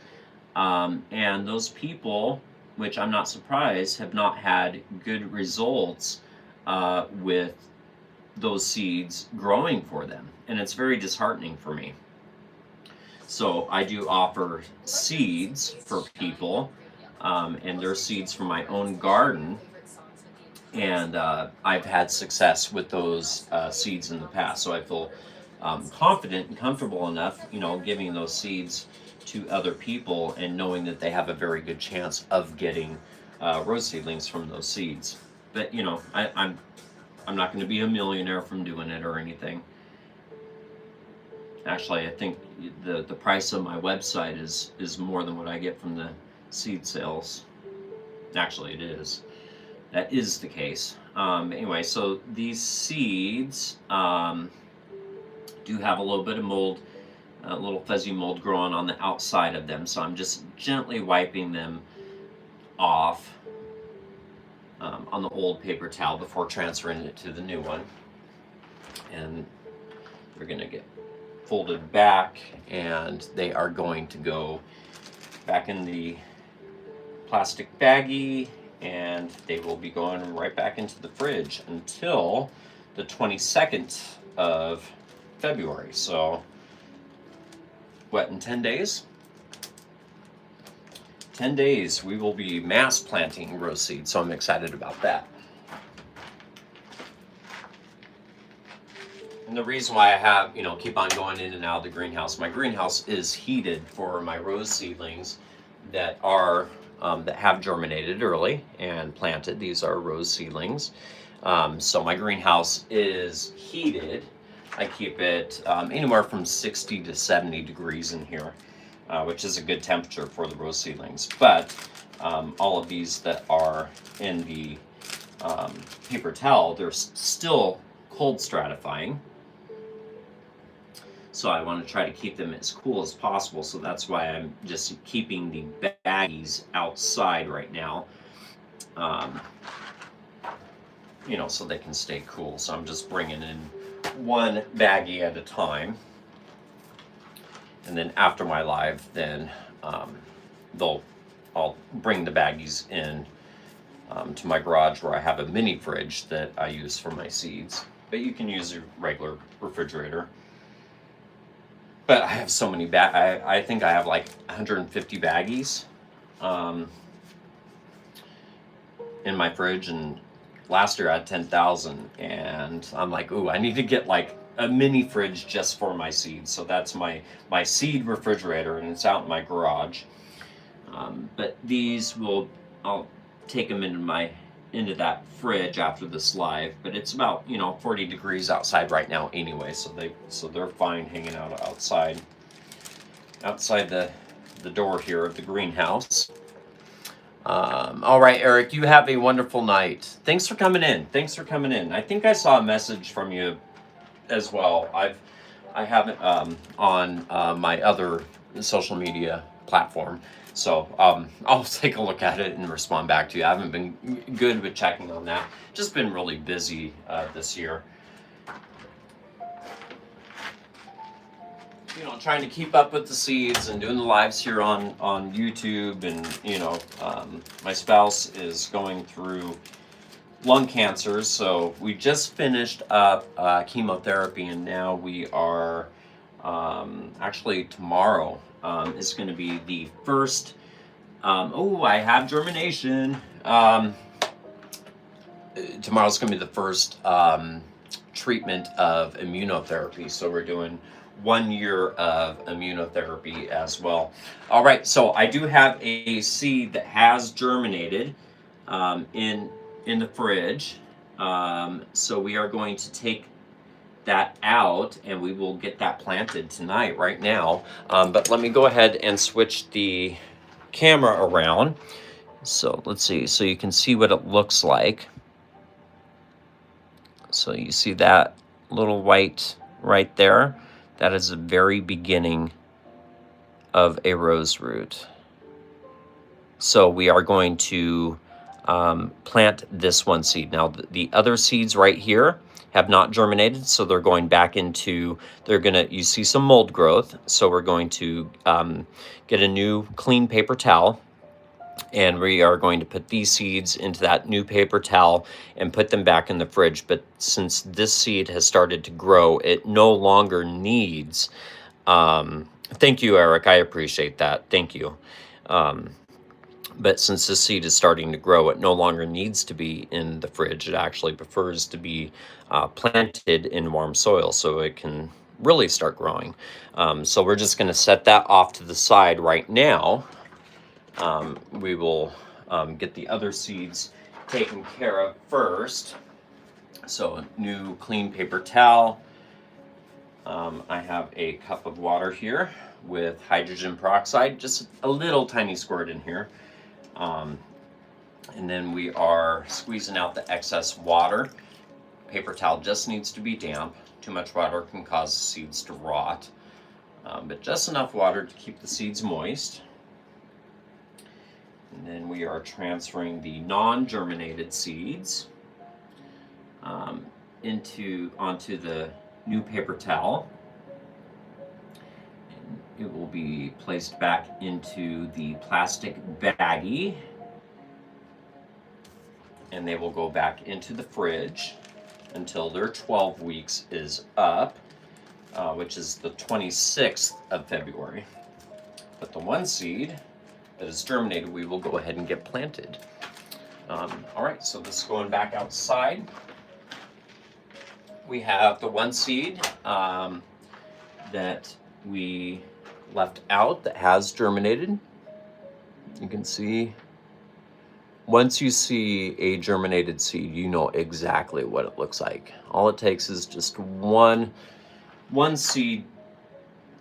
[SPEAKER 1] And those people, which I'm not surprised, have not had good results with those seeds growing for them. And it's very disheartening for me. So I do offer seeds for people, and they're seeds from my own garden. And I've had success with those seeds in the past. So I feel confident and comfortable enough, giving those seeds to other people and knowing that they have a very good chance of getting rose seedlings from those seeds. But I'm not going to be a millionaire from doing it or anything. Actually, I think the price of my website is more than what I get from the seed sales. Actually, it is. That is the case. Anyway, so these seeds do have a little bit of mold, a little fuzzy mold growing on the outside of them. So I'm just gently wiping them off on the old paper towel before transferring it to the new one. And they're going to get folded back, and they are going to go back in the plastic baggie, and they will be going right back into the fridge until the 22nd of February. So, what, in 10 days? 10 days, we will be mass planting rose seed, so I'm excited about that. And the reason why I have, keep on going in and out of the greenhouse, my greenhouse is heated for my rose seedlings that are that have germinated early and planted. These are rose seedlings. So my greenhouse is heated. I keep it anywhere from 60 to 70 degrees in here, which is a good temperature for the rose seedlings. But all of these that are in the paper towel, they're still cold stratifying. So I want to try to keep them as cool as possible. So that's why I'm just keeping the baggies outside right now. So they can stay cool. So I'm just bringing in one baggie at a time. And then after my live, then I'll bring the baggies in to my garage where I have a mini fridge that I use for my seeds. But you can use a regular refrigerator. But I have so many I think I have like 150 baggies in my fridge, and last year I had 10,000, and I'm like, ooh, I need to get like a mini fridge just for my seeds. So that's my seed refrigerator, and it's out in my garage. But these I'll take them into that fridge after this live, but it's about 40 degrees outside right now anyway, so they're fine hanging out outside the door here of the greenhouse. All right, Eric, you have a wonderful night. Thanks for coming in. I think I saw a message from you as well. I haven't on my other social media platform. So I'll take a look at it and respond back to you. I haven't been good with checking on that. Just been really busy this year. Trying to keep up with the seeds and doing the lives here on YouTube. And, my spouse is going through lung cancer. So we just finished up chemotherapy, and now we are actually tomorrow is going to be the first. I have germination. Tomorrow's going to be the first treatment of immunotherapy. So we're doing 1 year of immunotherapy as well. All right, so I do have a seed that has germinated in the fridge. So we are going to take that out, and we will get that planted tonight right now. But let me go ahead and switch the camera around. So let's see. So you can see what it looks like. So you see that little white right there? That is the very beginning of a rose root. So we are going to plant this one seed. Now the other seeds right here have not germinated, so they're going back into, you see some mold growth, so we're going to get a new clean paper towel, and we are going to put these seeds into that new paper towel and put them back in the fridge. But since this seed has started to grow, it no longer needs, thank you, Eric, I appreciate that, thank you. But since this seed is starting to grow, it no longer needs to be in the fridge. It actually prefers to be planted in warm soil so it can really start growing. So we're just going to set that off to the side right now. We will get the other seeds taken care of first. So a new clean paper towel. I have a cup of water here with hydrogen peroxide, just a little tiny squirt in here. And then we are squeezing out the excess water. Paper towel just needs to be damp. Too much water can cause the seeds to rot. But just enough water to keep the seeds moist. And then we are transferring the non-germinated seeds onto the new paper towel. It will be placed back into the plastic baggie, and they will go back into the fridge until their 12 weeks is up, which is the 26th of February. But the one seed that is germinated, we will go ahead and get planted. All right, so this is going back outside. We have the one seed that we left out that has germinated. You can see, once you see a germinated seed, you know exactly what it looks like. All it takes is just one seed,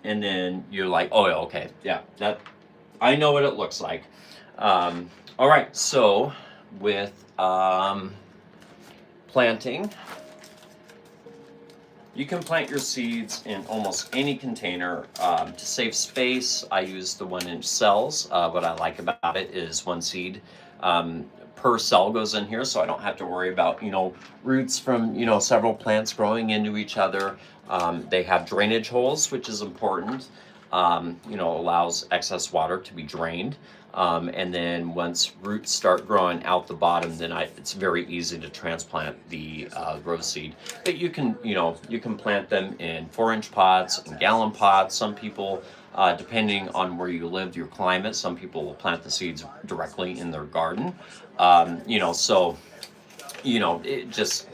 [SPEAKER 1] and then you're like, oh, okay, yeah, that I know what it looks like. All right, so with planting, you can plant your seeds in almost any container. To save space, I use the 1-inch cells. What I like about it is one seed per cell goes in here, so I don't have to worry about, roots from, several plants growing into each other. They have drainage holes, which is important. Allows excess water to be drained. And then once roots start growing out the bottom, then it's very easy to transplant the rose seed. But you can plant them in 4-inch pots and gallon pots. Some people, depending on where you live, your climate, some people will plant the seeds directly in their garden. It just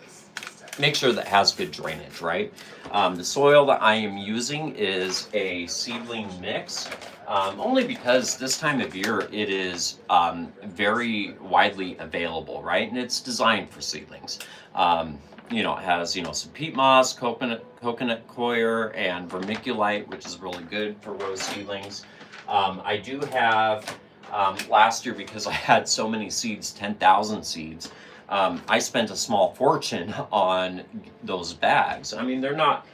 [SPEAKER 1] make sure that has good drainage, right? The soil that I am using is a seedling mix. Only because this time of year it is very widely available, right? And it's designed for seedlings. It has, some peat moss, coconut coir, and vermiculite, which is really good for rose seedlings. I do have, last year, because I had so many seeds, 10,000 seeds, I spent a small fortune on those bags. I mean, they're not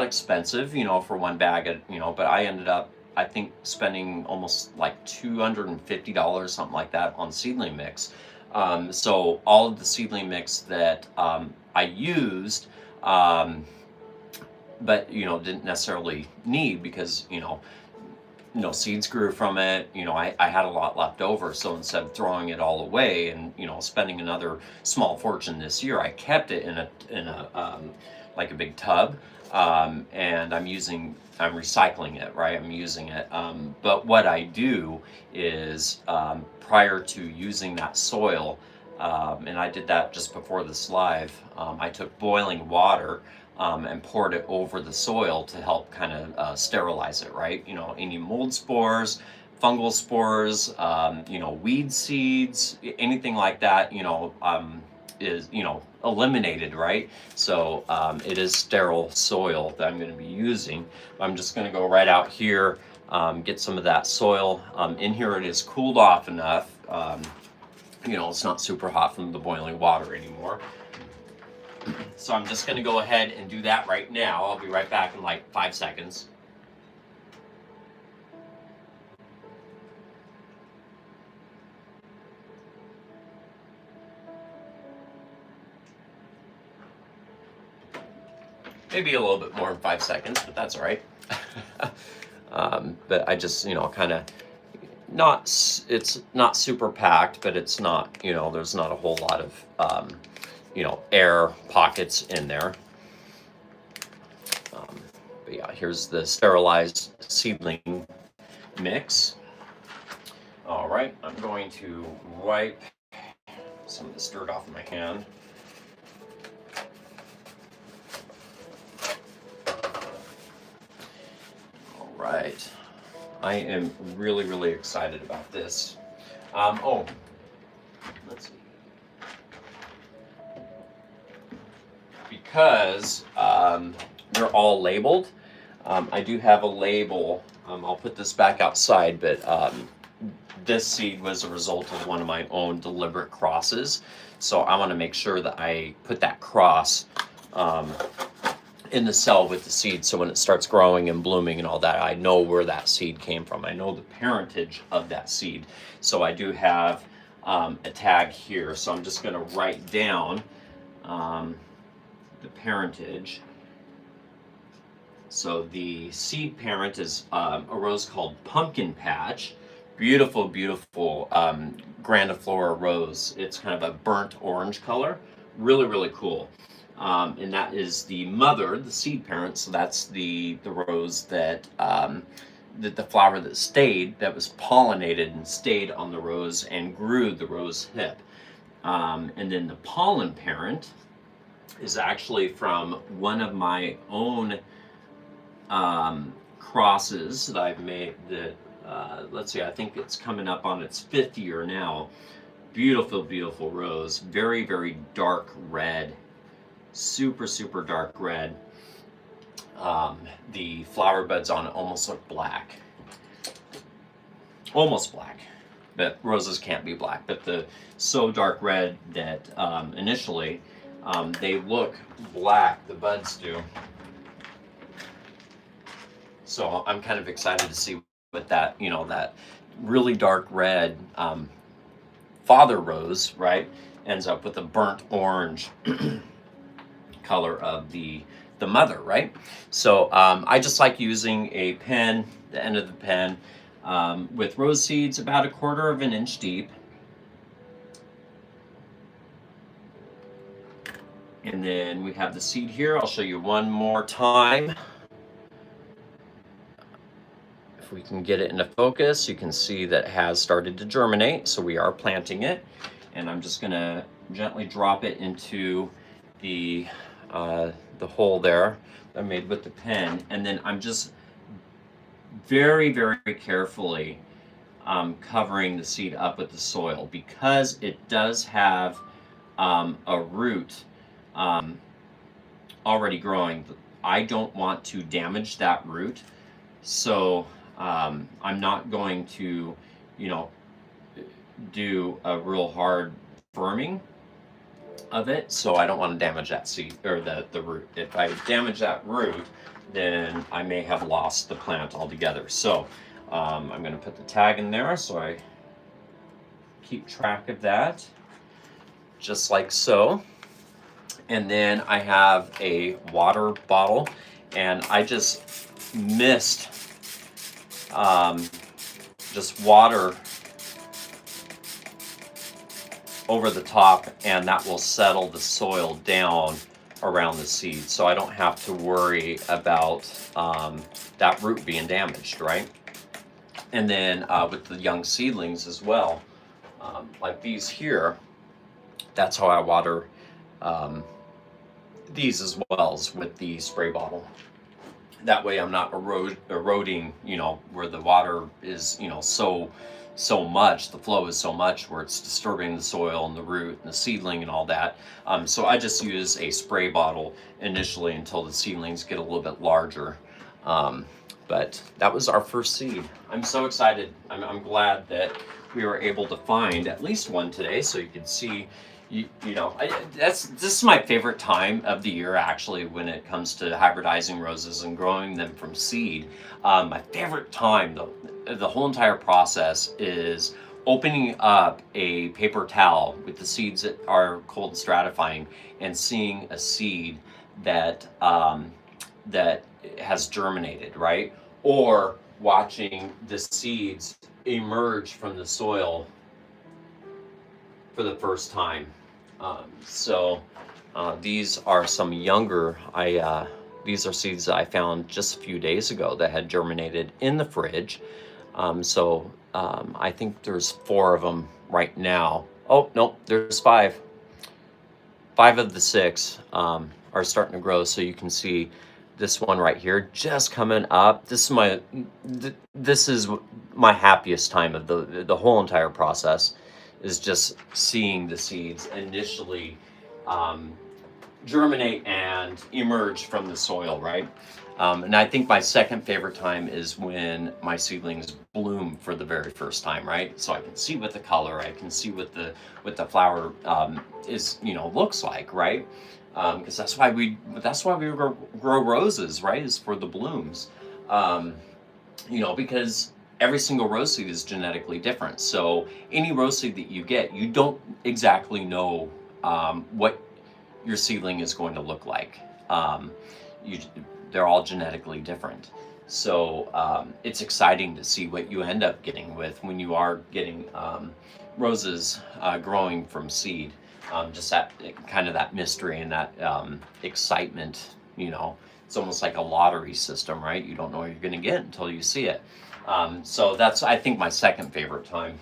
[SPEAKER 1] expensive, for one bag, but I ended up, I think, spending almost like $250, something like that, on seedling mix. So all of the seedling mix that I used, but didn't necessarily need, because seeds grew from it. I had a lot left over, so instead of throwing it all away and spending another small fortune this year, I kept it in a like a big tub, and I'm recycling it, right? I'm using it. But what I do is, prior to using that soil, and I did that just before this live, I took boiling water and poured it over the soil to help kind of sterilize it, right? Any mold spores, fungal spores, weed seeds, anything like that, is, eliminated, right? So it is sterile soil that I'm going to be using. I'm just going to go right out here, get some of that soil. In here it is cooled off enough. It's not super hot from the boiling water anymore. So I'm just going to go ahead and do that right now. I'll be right back in like 5 seconds. Maybe a little bit more in 5 seconds, but that's all right. But I just, kind of it's not super packed, but it's not, there's not a whole lot of, air pockets in there. But yeah, here's the sterilized seedling mix. All right, I'm going to wipe some of this dirt off of my hand. All right, I am really, really excited about this. Let's see. Because they're all labeled, I do have a label. I'll put this back outside, but this seed was a result of one of my own deliberate crosses. So I want to make sure that I put that cross in the cell with the seed, so when it starts growing and blooming and all that, I know where that seed came from. I know the parentage of that seed. So I do have a tag here. So I'm just going to write down the parentage. So the seed parent is a rose called Pumpkin Patch. Beautiful, beautiful grandiflora rose. It's kind of a burnt orange color. Really, really cool. And that is the mother, the seed parent. So that's the rose that the flower that was pollinated and stayed on the rose and grew the rose hip. And then the pollen parent is actually from one of my own crosses that I've made that, let's see, I think it's coming up on its 5th year now. Beautiful, beautiful rose. Very, very dark red. Super, super dark red. The flower buds on it almost look black. Almost black. But roses can't be black. But the so dark red that initially they look black, the buds do. So I'm kind of excited to see what that, you know, that really dark red father rose, right, ends up with a burnt orange color of the mother, right? So I just like using a pen, the end of the pen, with rose seeds about 1/4 inch deep. And then we have the seed here. I'll show you one more time. If we can get it into focus, you can see that it has started to germinate. So we are planting it. And I'm just gonna gently drop it into the hole there that I made with the pen. And then I'm just very, very carefully covering the seed up with the soil, because it does have a root already growing. I don't want to damage that root, so I'm not going to, you know, do a real hard firming of it, so I don't want to damage that seed or the root. If I damage that root, then I may have lost the plant altogether. So I'm going to put the tag in there so I keep track of that, just like so. And then I have a water bottle, and I just mist just water over the top, and that will settle the soil down around the seed, so I don't have to worry about that root being damaged, right? And then with the young seedlings as well, like these here, that's how I water these as well as with the spray bottle. That way I'm not eroding, you know, where the water is, you know, so much, the flow is so much where it's disturbing the soil and the root and the seedling and all that. So I just use a spray bottle initially until the seedlings get a little bit larger. But that was our first seed. I'm so excited. I'm glad that we were able to find at least one today, so you can see. You know, this is my favorite time of the year, actually, when it comes to hybridizing roses and growing them from seed. My favorite time, the whole entire process, is opening up a paper towel with the seeds that are cold stratifying and seeing a seed that that has germinated, right? Or watching the seeds emerge from the soil for the first time. These are some younger, these are seeds that I found just a few days ago that had germinated in the fridge. I think there's 4 of them right now. Oh, no, there's 5. 5 of the 6 are starting to grow, so you can see this one right here just coming up. This is my happiest time of the whole entire process, is just seeing the seeds initially germinate and emerge from the soil, right? And I think my second favorite time is when my seedlings bloom for the very first time, right? So I can see what the color, I can see what the flower is, you know, looks like, right? Because that's why we grow roses, right? Is for the blooms, you know, because every single rose seed is genetically different. So any rose seed that you get, you don't exactly know what your seedling is going to look like. They're all genetically different. So it's exciting to see what you end up getting with when you are getting roses growing from seed. Just that kind of that mystery and that excitement, you know, It's almost like a lottery system, right? You don't know what you're going to get until you see it. So that's, I think, my second favorite time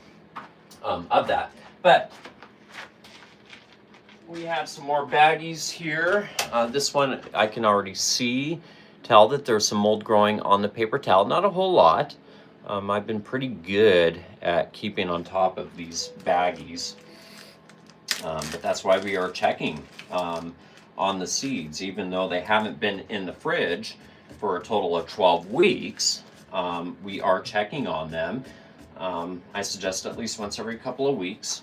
[SPEAKER 1] of that. But we have some more baggies here. This one I can already tell that there's some mold growing on the paper towel. Not a whole lot. I've been pretty good at keeping on top of these baggies. But that's why we are checking on the seeds, even though they haven't been in the fridge for a total of 12 weeks. We are checking on them. I suggest at least once every couple of weeks.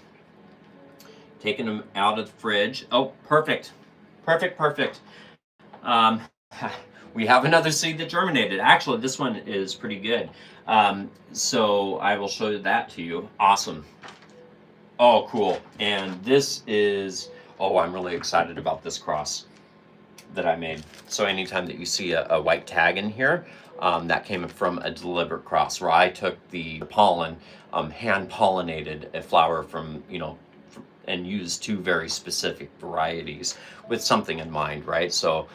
[SPEAKER 1] Taking them out of the fridge. Oh, perfect. Perfect, perfect. We have another seed that germinated. Actually, this one is pretty good. So I will show that to you. Awesome. Oh, cool. And this is, oh, I'm really excited about this cross that I made. So anytime that you see a white tag in here, that came from a deliberate cross where I took the pollen, hand pollinated a flower from, and used two very specific varieties with something in mind, right? So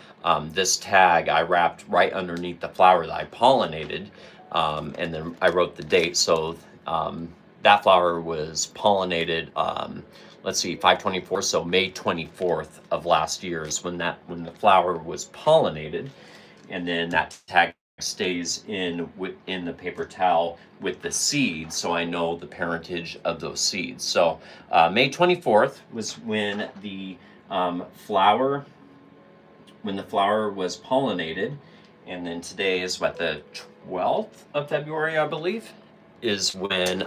[SPEAKER 1] this tag I wrapped right underneath the flower that I pollinated, and then I wrote the date. So that flower was pollinated, let's see, 5/24, so May 24th of last year is when the flower was pollinated, and then that tag stays within the paper towel with the seeds, so I know the parentage of those seeds. So May 24th was when the flower was pollinated, and then today is what, the 12th of February, I believe, is when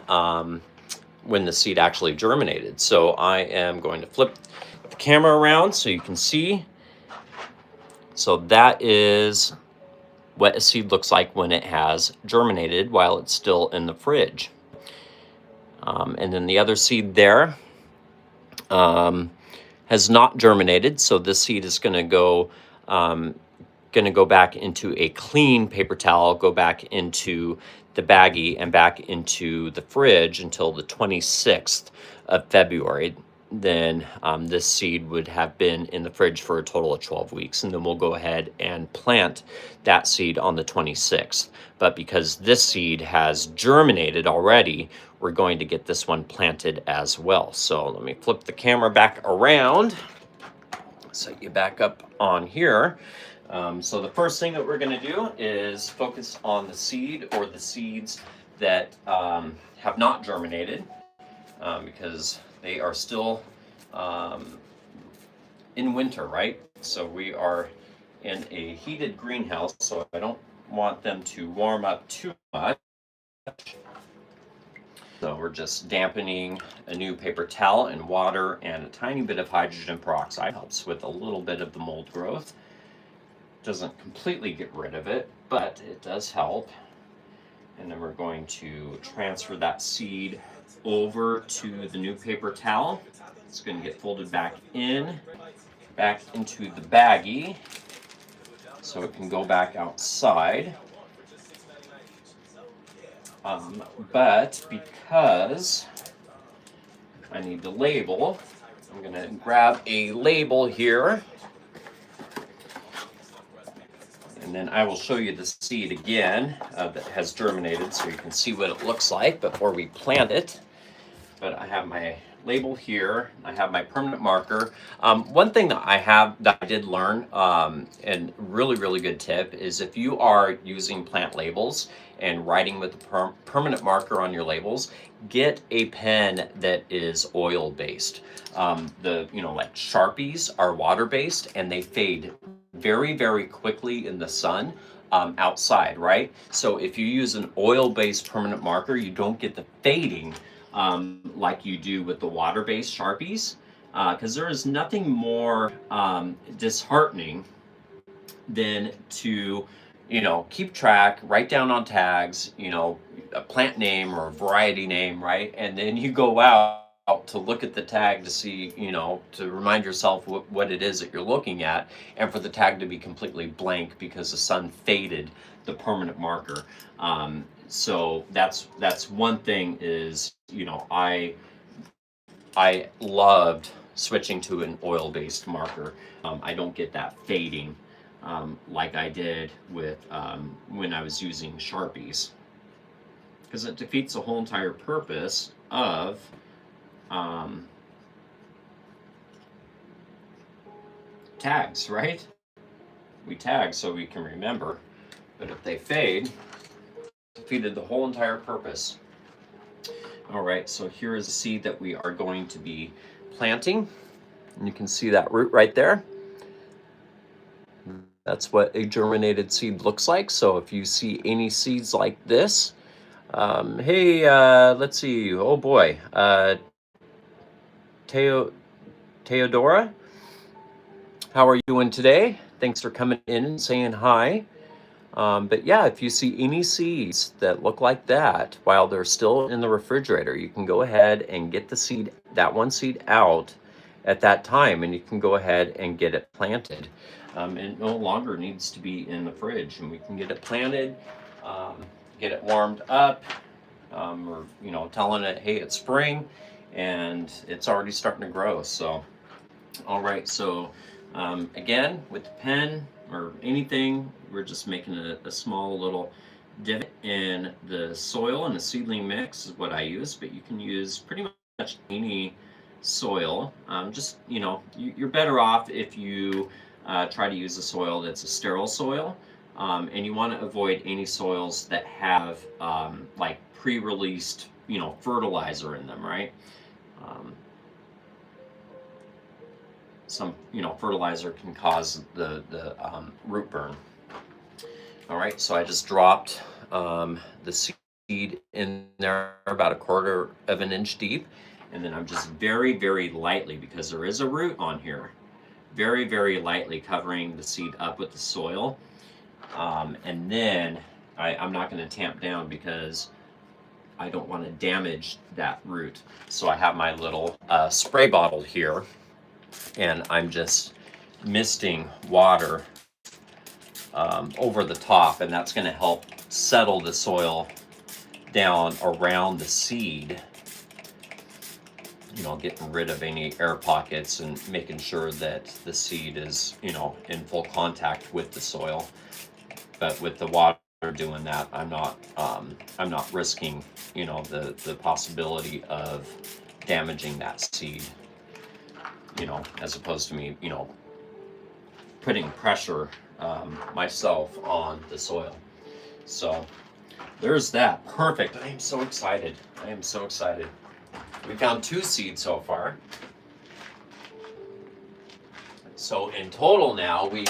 [SPEAKER 1] the seed actually germinated. So I am going to flip the camera around so you can see. So that is what a seed looks like when it has germinated while it's still in the fridge. And then the other seed there has not germinated, so this seed is going to go back into a clean paper towel, go back into the baggie and back into the fridge until the 26th of February. Then this seed would have been in the fridge for a total of 12 weeks. And then we'll go ahead and plant that seed on the 26th. But because this seed has germinated already, we're going to get this one planted as well. So let me flip the camera back around. Set you back up on here. So the first thing that we're going to do is focus on the seed or the seeds that have not germinated, because they are still in winter, right? So we are in a heated greenhouse, so I don't want them to warm up too much. So we're just dampening a new paper towel in water, and a tiny bit of hydrogen peroxide helps with a little bit of the mold growth. Doesn't completely get rid of it, but it does help. And then we're going to transfer that seed over to the new paper towel. It's going to get folded back into the baggie so it can go back outside. But because I need the label, I'm going to grab a label here. And then I will show you the seed again that has germinated so you can see what it looks like before we plant it. But I have my label here. I have my permanent marker. One thing that I did learn, and really, really good tip, is if you are using plant labels and writing with a permanent marker on your labels, get a pen that is oil-based. Like Sharpies are water-based, and they fade very, very quickly in the sun outside, right? So if you use an oil-based permanent marker, you don't get the fading like you do with the water-based Sharpies, because there is nothing more disheartening than to keep track, write down on tags, a plant name or a variety name, right? And then you go out to look at the tag to see, to remind yourself what it is that you're looking at, and for the tag to be completely blank because the sun faded the permanent marker. So that's one thing is, I loved switching to an oil-based marker. I don't get that fading like I did with when I was using Sharpies, because it defeats the whole entire purpose of um, tags, right? We tag so we can remember, but if they fade, defeated the whole entire purpose. All right, so here is a seed that we are going to be planting, and you can see that root right there. That's what a germinated seed looks like. So if you see any seeds like this, hey, let's see, oh boy, Teodora, how are you doing today? Thanks for coming in and saying hi. But yeah, if you see any seeds that look like that while they're still in the refrigerator, you can go ahead and get the seed, that one seed out at that time, and you can go ahead and get it planted. It no longer needs to be in the fridge, and we can get it planted, get it warmed up, or telling it, hey, it's spring, and it's already starting to grow. So, all right, so again, with the pen or anything, we're just making a small little divot in the soil, and the seedling mix is what I use, but you can use pretty much any soil. You're better off if you try to use a soil that's a sterile soil, and you want to avoid any soils that have like pre-released, fertilizer in them, right? Some fertilizer can cause the root burn. All right, so I just dropped the seed in there about 1/4 of an inch deep, and then I'm just very, very lightly, because there is a root on here, very, very lightly covering the seed up with the soil. And then I'm not going to tamp down because I don't want to damage that root. So I have my little spray bottle here, and I'm just misting water over the top, and that's going to help settle the soil down around the seed, getting rid of any air pockets and making sure that the seed is in full contact with the soil. But with the water doing that, I'm not risking the possibility of damaging that seed, as opposed to me putting pressure myself on the soil. So there's that. Perfect. I am so excited. We found 2 seeds so far. So in total now we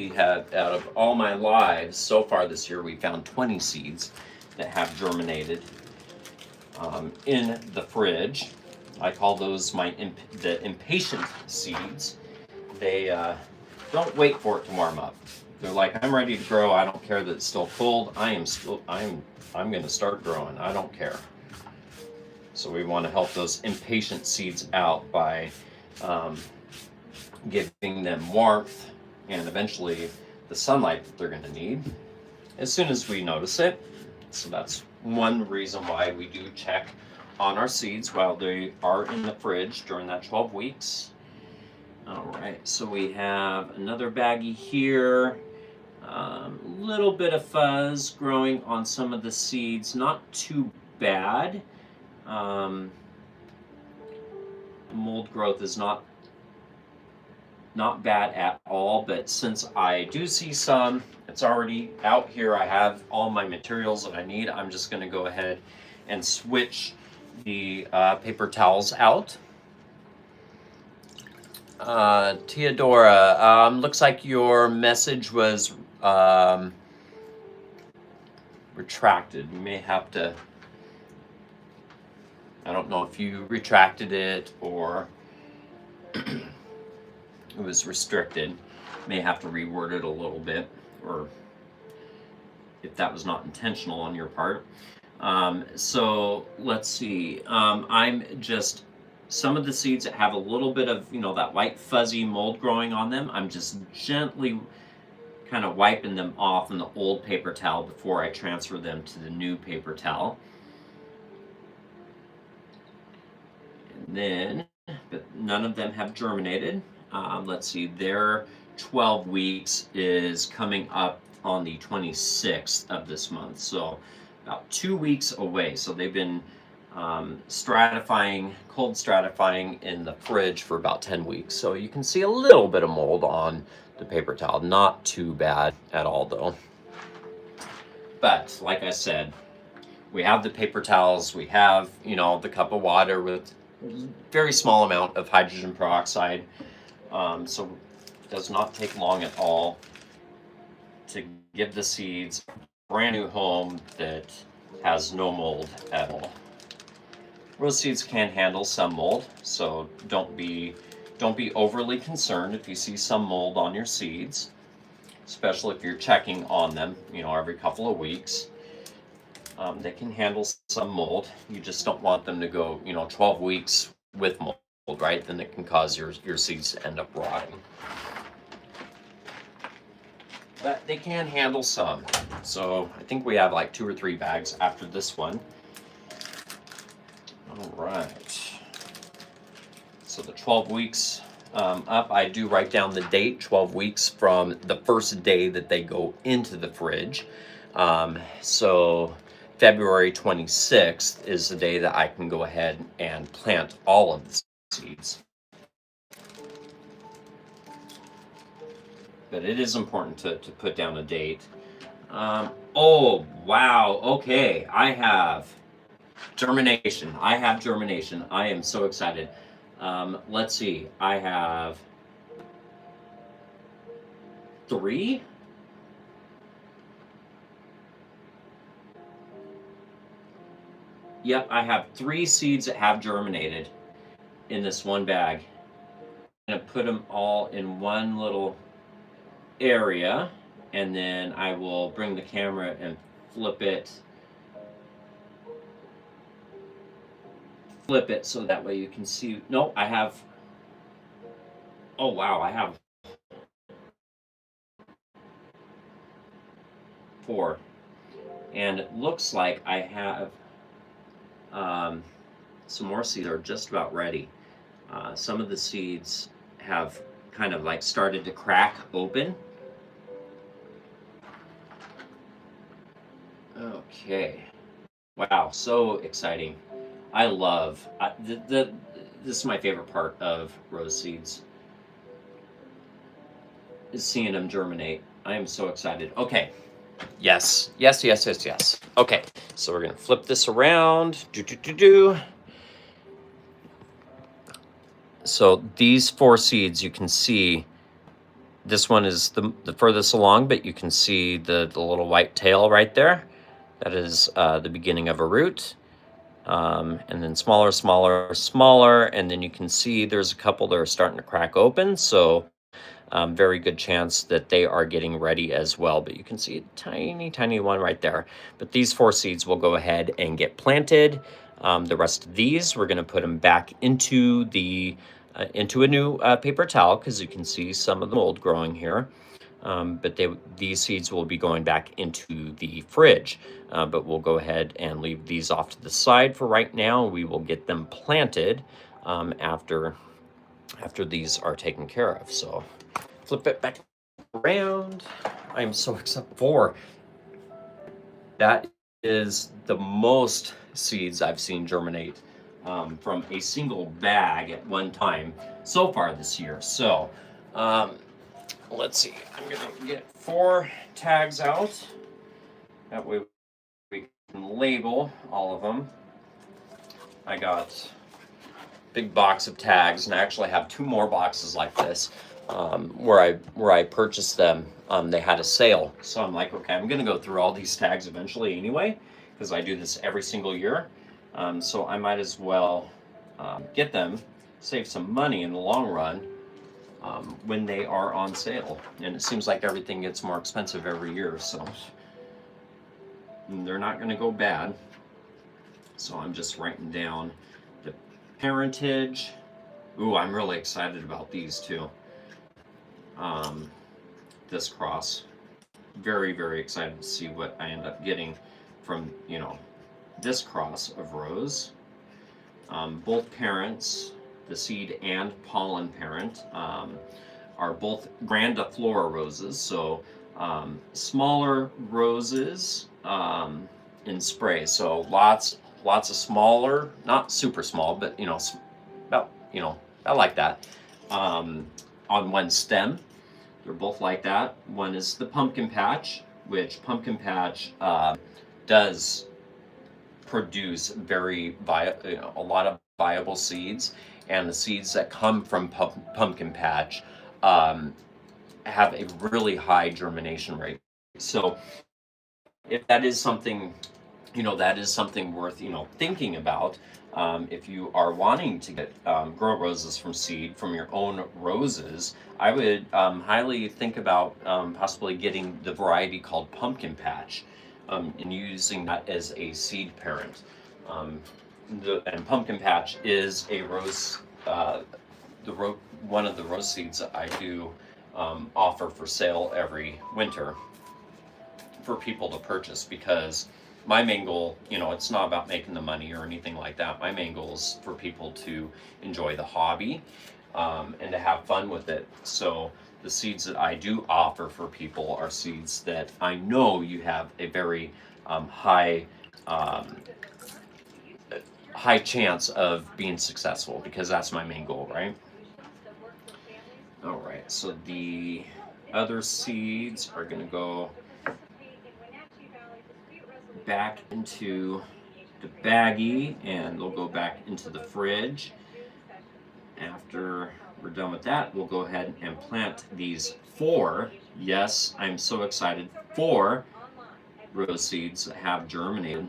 [SPEAKER 1] have, out of all my lives so far this year, we found 20 seeds that have germinated in the fridge. I call those the impatient seeds. They don't wait for it to warm up. They're like, I'm ready to grow. I don't care that it's still cold. I'm going to start growing. I don't care. So we want to help those impatient seeds out by giving them warmth and eventually the sunlight that they're going to need as soon as we notice it. So that's one reason why we do check on our seeds while they are in the fridge during that 12 weeks. All right, so we have another baggie here. Little bit of fuzz growing on some of the seeds, not too bad. Mold growth is not bad at all, but since I do see some, it's already out here, I have all my materials that I need, I'm just going to go ahead and switch the paper towels out. Teodora, looks like your message was retracted. You may have to, I don't know if you retracted it or it was restricted. May have to reword it a little bit, or if that was not intentional on your part. So let's see. I'm just, some of the seeds that have a little bit of, that white fuzzy mold growing on them, I'm just gently kind of wiping them off in the old paper towel before I transfer them to the new paper towel. And then, but none of them have germinated. Let's see, they're 12 weeks is coming up on the 26th of this month, so about 2 weeks away. So they've been stratifying, cold stratifying in the fridge for about 10 weeks. So you can see a little bit of mold on the paper towel. Not too bad at all though. But like I said, we have the paper towels, we have, you know, the cup of water with very small amount of hydrogen peroxide. So it does not take long at all to give the seeds a brand new home that has no mold at all. Rose seeds can handle some mold, so don't be overly concerned if you see some mold on your seeds, especially if you're checking on them, you know, every couple of weeks. They can handle some mold. You just don't want them to go, you know, 12 weeks with mold, right? Then it can cause your seeds to end up rotting. But they can handle some. So I think we have like 2 or 3 bags after this one. All right. So the 12 weeks up, I do write down the date, 12 weeks from the first day that they go into the fridge. So February 26th is the day that I can go ahead and plant all of the seeds. But it is important to put down a date. Oh, wow. Okay, I have germination. I have germination. I am so excited. Let's see. I have 3. Yep, I have 3 seeds that have germinated in this one bag. I'm going to put them all in one little area, and then I will bring the camera and flip it so that way you can see. No, I have, oh wow, I have 4, and it looks like I have some more seeds are just about ready. Some of the seeds have kind of like started to crack open. Okay, wow, so exciting. I love this is my favorite part of rose seeds, is seeing them germinate. I am so excited. Okay, yes. Okay, so we're gonna flip this around. So these 4 seeds, you can see this one is the furthest along, but you can see the little white tail right there. That is the beginning of a root. And then smaller, and then you can see there's a couple that are starting to crack open, so very good chance that they are getting ready as well. But you can see a tiny one right there. But these 4 seeds will go ahead and get planted. The rest of these, we're going to put them back into the into a new paper towel, because you can see some of the mold growing here. But these seeds will be going back into the fridge. But we'll go ahead and leave these off to the side for right now. We will get them planted after these are taken care of. So flip it back around. I'm so excited for that. Is the most seeds I've seen germinate from a single bag at one time so far this year. So let's see, I'm gonna get 4 tags out. That way we can label all of them. I got a big box of tags, and I actually have 2 more boxes like this where I purchased them. They had a sale, so I'm like, okay, I'm gonna go through all these tags eventually anyway, because I do this every single year. So I might as well get them, save some money in the long run when they are on sale. And it seems like everything gets more expensive every year, so they're not going to go bad. So I'm just writing down the parentage. Ooh, I'm really excited about these too. This cross, very excited to see what I end up getting from, you know, this cross of rose. Both parents, the seed and pollen parent, are both grandiflora roses, so smaller roses in spray. So lots of smaller, not super small, but about about like that on one stem. They're both like that. One is the pumpkin patch, which pumpkin patch does produce a lot of viable seeds, and the seeds that come from pumpkin patch um, have a really high germination rate. So if that is something, that is something worth thinking about. If you are wanting to get grow roses from seed from your own roses, I would highly think about possibly getting the variety called pumpkin patch and using that as a seed parent. Um, and pumpkin patch is a rose, one of the rose seeds that I do offer for sale every winter for people to purchase, because my main goal, it's not about making the money or anything like that. My main goal is for people to enjoy the hobby and to have fun with it. So the seeds that I do offer for people are seeds that I know you have a very high chance of being successful, because that's my main goal, right? All right, so the other seeds are going to go back into the baggie, and they'll go back into the fridge. After we're done with that, we'll go ahead and plant these 4, yes, I'm so excited, 4 rose seeds that have germinated.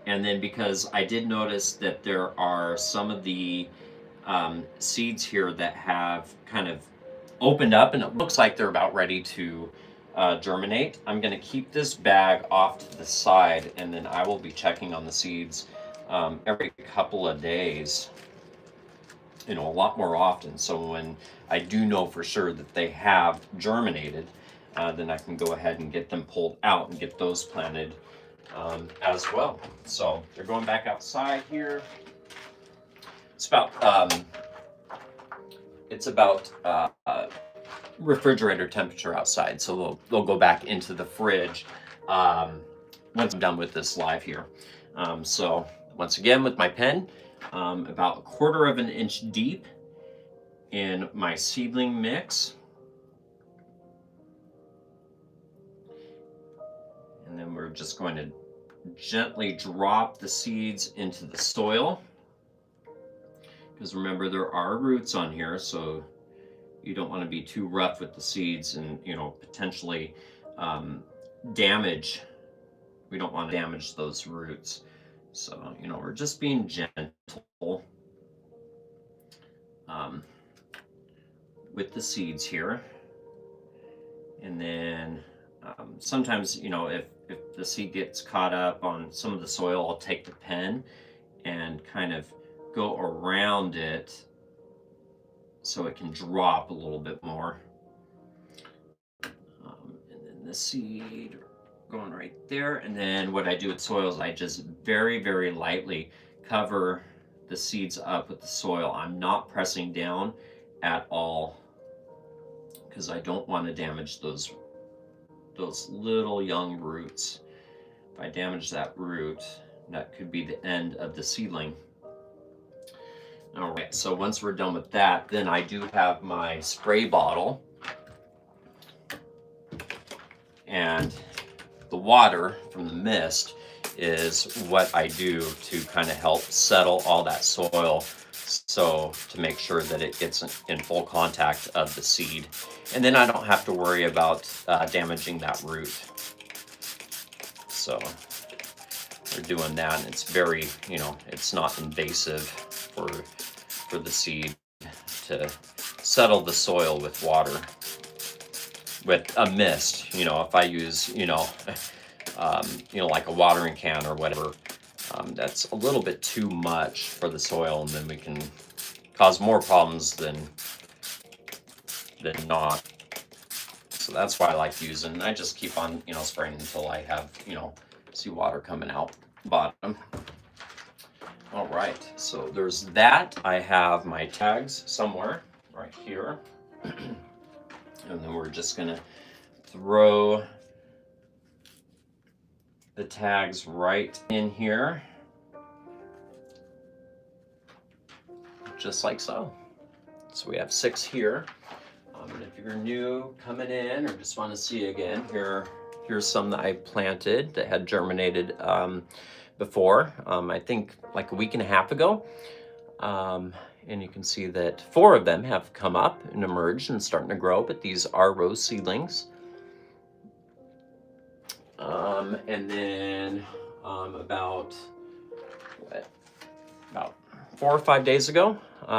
[SPEAKER 1] And then, because I did notice that there are some of the seeds here that have kind of opened up and it looks like they're about ready to germinate, I'm going to keep this bag off to the side, and then I will be checking on the seeds every couple of days, a lot more often. So when I do know for sure that they have germinated, then I can go ahead and get them pulled out and get those planted as well. So they're going back outside here. It's about refrigerator temperature outside, so they'll go back into the fridge once I'm done with this live here. So once again, with my pen, about 1/4 of an inch deep in my seedling mix, and then we're just going to gently drop the seeds into the soil, because remember, there are roots on here, so you don't want to be too rough with the seeds and potentially damage. We don't want to damage those roots. So we're just being gentle with the seeds here. And then sometimes if the seed gets caught up on some of the soil, I'll take the pen and kind of go around it so it can drop a little bit more. And then the seed going right there. And then what I do with soil is I just very, very lightly cover the seeds up with the soil. I'm not pressing down at all, because I don't want to damage those little young roots. If I damage that root, that could be the end of the seedling. All right, so once we're done with that, then I do have my spray bottle, and the water from the mist is what I do to kind of help settle all that soil, so to make sure that it gets in full contact of the seed, and then I don't have to worry about damaging that root. So we're doing that, and it's very, it's not invasive for the seed to settle the soil with water. With a mist, if I use, like a watering can or whatever, that's a little bit too much for the soil, and then we can cause more problems than not. So that's why I like using. I just keep on, spraying until I have, see water coming out bottom. All right, so there's that. I have my tags somewhere right here. And then we're just gonna throw the tags right in here, just like so. So we have 6 here. And if you're new coming in or just want to see again, here's some that I planted that had germinated before, I think like a week and a half ago. And you can see that 4 of them have come up and emerged and starting to grow, but these are rose seedlings. And then about 4 or 5 days ago,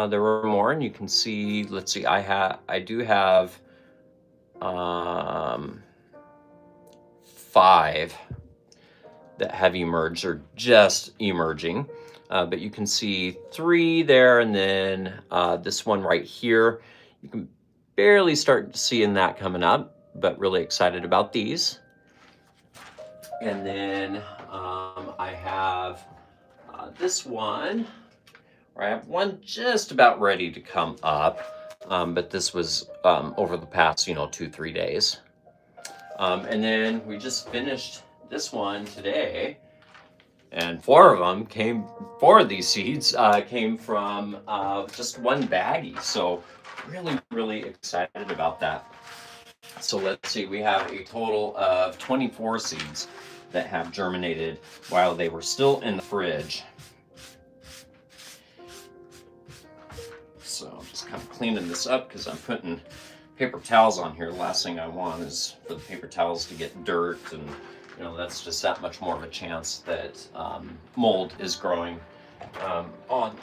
[SPEAKER 1] there were more, and you can see. Let's see, I do have 5 that have emerged or just emerging. But you can see 3 there, and then this one right here. You can barely start seeing that coming up, but really excited about these. And then I have this one, where I have one just about ready to come up, but this was over the past, 2-3 days. And then we just finished this one today, and 4 of these seeds came from just one baggie. So really, really excited about that. So let's see, we have a total of 24 seeds that have germinated while they were still in the fridge. So I'm just kind of cleaning this up because I'm putting paper towels on here. The last thing I want is for the paper towels to get dirt, and that's just that much more of a chance that mold is growing on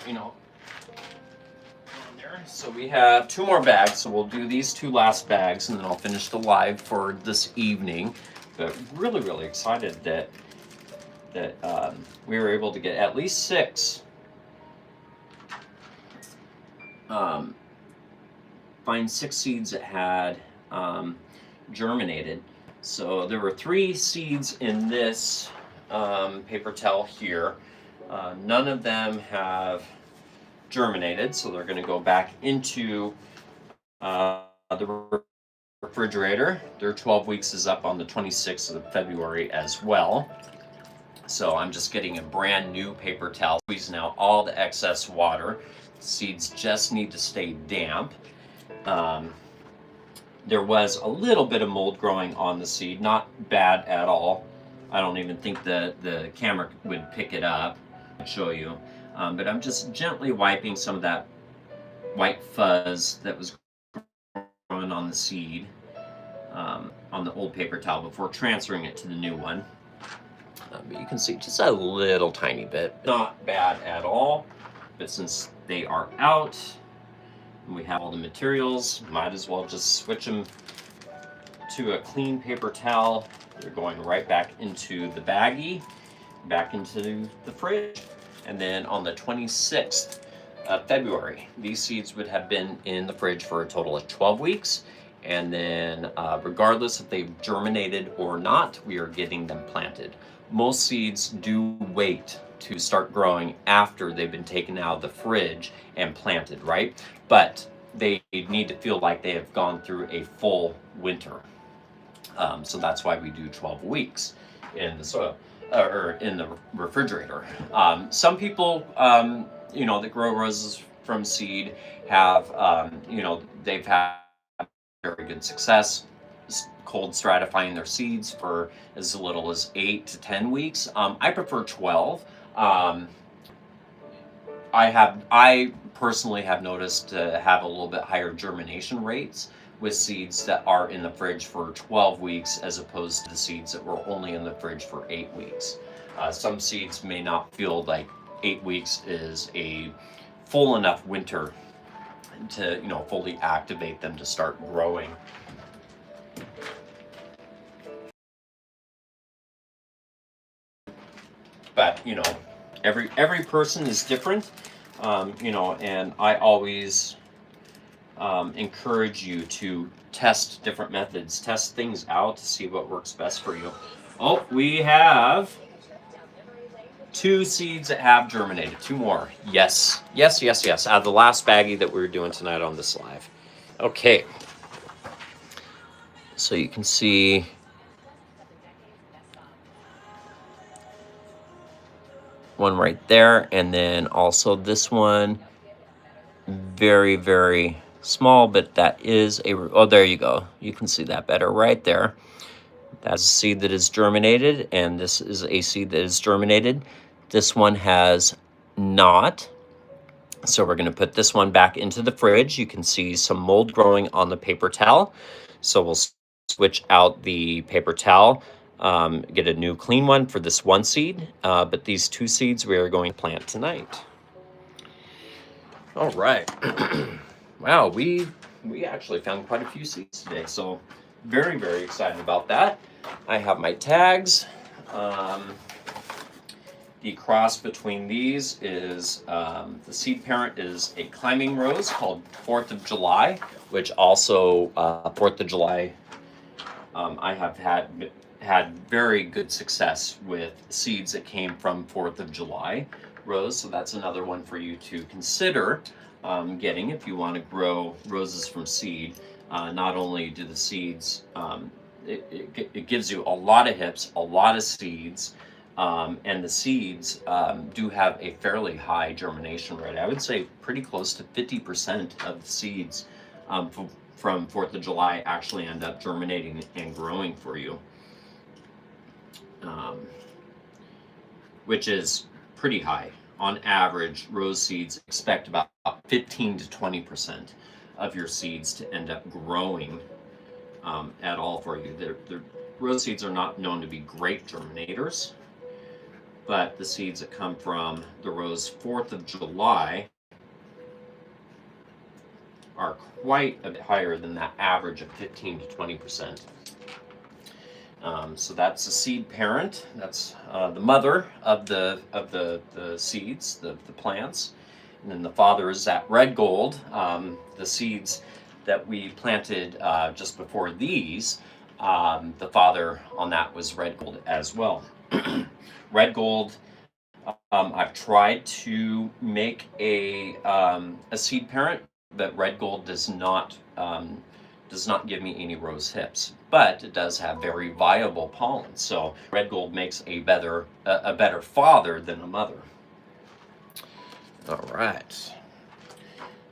[SPEAKER 1] there. So we have 2 more bags, so we'll do these 2 last bags and then I'll finish the live for this evening. But really, really excited that we were able to get at least 6 find 6 seeds that had germinated. So there were 3 seeds in this paper towel here. None of them have germinated, so they're going to go back into the refrigerator. Their 12 weeks is up on the 26th of February as well. So I'm just getting a brand new paper towel, squeezing out all the excess water. The seeds just need to stay damp. There was a little bit of mold growing on the seed, not bad at all. I don't even think the camera would pick it up and show you. But I'm just gently wiping some of that white fuzz that was growing on the seed on the old paper towel before transferring it to the new one. But you can see just a little tiny bit. Not bad at all. But since they are out and we have all the materials, might as well just switch them to a clean paper towel. They're going right back into the baggie, back into the fridge. And then on the 26th of February, these seeds would have been in the fridge for a total of 12 weeks. And then regardless if they've germinated or not, we are getting them planted. Most seeds do wait to start growing after they've been taken out of the fridge and planted, right? But they need to feel like they have gone through a full winter. So that's why we do 12 weeks in the soil or in the refrigerator. Some people, that grow roses from seed have, they've had very good success cold stratifying their seeds for as little as 8 to 10 weeks. I prefer 12. I personally have noticed to have a little bit higher germination rates with seeds that are in the fridge for 12 weeks as opposed to the seeds that were only in the fridge for 8 weeks. Some seeds may not feel like 8 weeks is a full enough winter to fully activate them to start growing. But every person is different, and I always encourage you to test different methods, test things out to see what works best for you. Oh, we have 2 seeds that have germinated. 2 more. Yes. Out of the last baggie that we were doing tonight on this live. Okay, so you can see one right there, and then also this one, very, very small, but that is a, oh, there you go. You can see that better right there. That's a seed that is germinated, and this is a seed that is germinated. This one has not. So we're going to put this one back into the fridge. You can see some mold growing on the paper towel. So we'll switch out the paper towel, get a new clean one for this one seed. But these two seeds we are going to plant tonight. All right. Wow, we actually found quite a few seeds today. So very, very excited about that. I have my tags. The cross between these is the seed parent is a climbing rose called 4th of July, which also 4th of July, I have had very good success with seeds that came from 4th of July rose. So that's another one for you to consider getting if you want to grow roses from seed. Not only do the seeds, it gives you a lot of hips, a lot of seeds. And the seeds do have a fairly high germination rate. I would say pretty close to 50% of the seeds from 4th of July actually end up germinating and growing for you, which is pretty high. On average, rose seeds expect about 15 to 20% of your seeds to end up growing at all for you. The rose seeds are not known to be great germinators, but the seeds that come from the rose 4th of July are quite a bit higher than that average of 15 to 20%. So that's the seed parent. That's the mother of the seeds, the plants, and then the father is that red gold. The seeds that we planted just before these, the father on that was red gold as well. Red gold, I've tried to make a seed parent, but red gold does not give me any rose hips. But it does have very viable pollen. So red gold makes a better father than a mother. All right.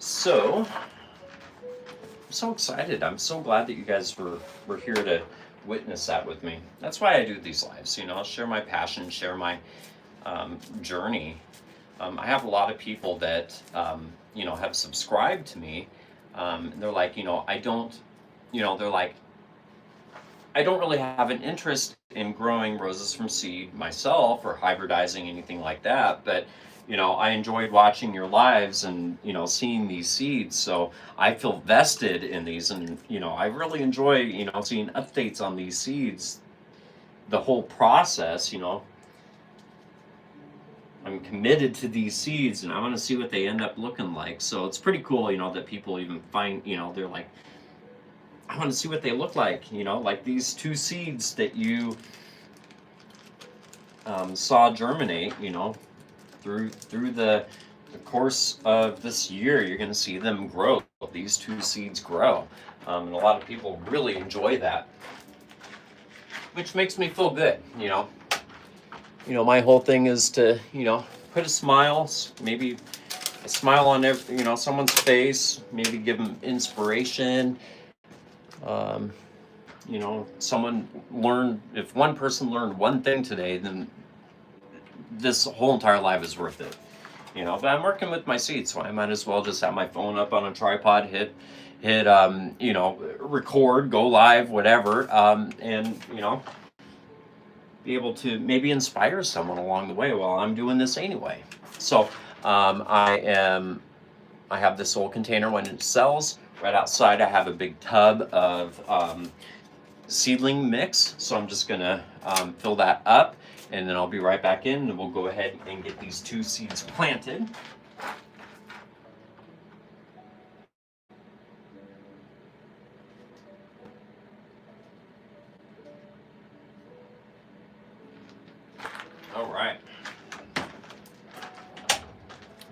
[SPEAKER 1] So I'm so excited. I'm so glad that you guys were here to witness that with me. That's why I do these lives. I'll share my passion, share my journey. I have a lot of people that have subscribed to me. And they're like, I don't, they're like, I don't really have an interest in growing roses from seed myself or hybridizing anything like that, but I enjoyed watching your lives and seeing these seeds, so I feel vested in these, and I really enjoy seeing updates on these seeds, the whole process. I'm committed to these seeds, and I want to see what they end up looking like. So it's pretty cool, that people even find, they're like, I want to see what they look like. Like these two seeds that you saw germinate. Through the course of this year, you're going to see them grow. These two seeds grow, and a lot of people really enjoy that, which makes me feel good. My whole thing is to put a smile, maybe a smile on every, someone's face, maybe give them inspiration. Someone learned, if one person learned one thing today, then this whole entire life is worth it. But I'm working with my seeds, so I might as well just have my phone up on a tripod, hit record, go live, whatever, and be able to maybe inspire someone along the way while I'm doing this anyway. So I have this old container when it sells. Right outside I have a big tub of seedling mix, so I'm just gonna fill that up, and then I'll be right back in, and we'll go ahead and get these two seeds planted. All right.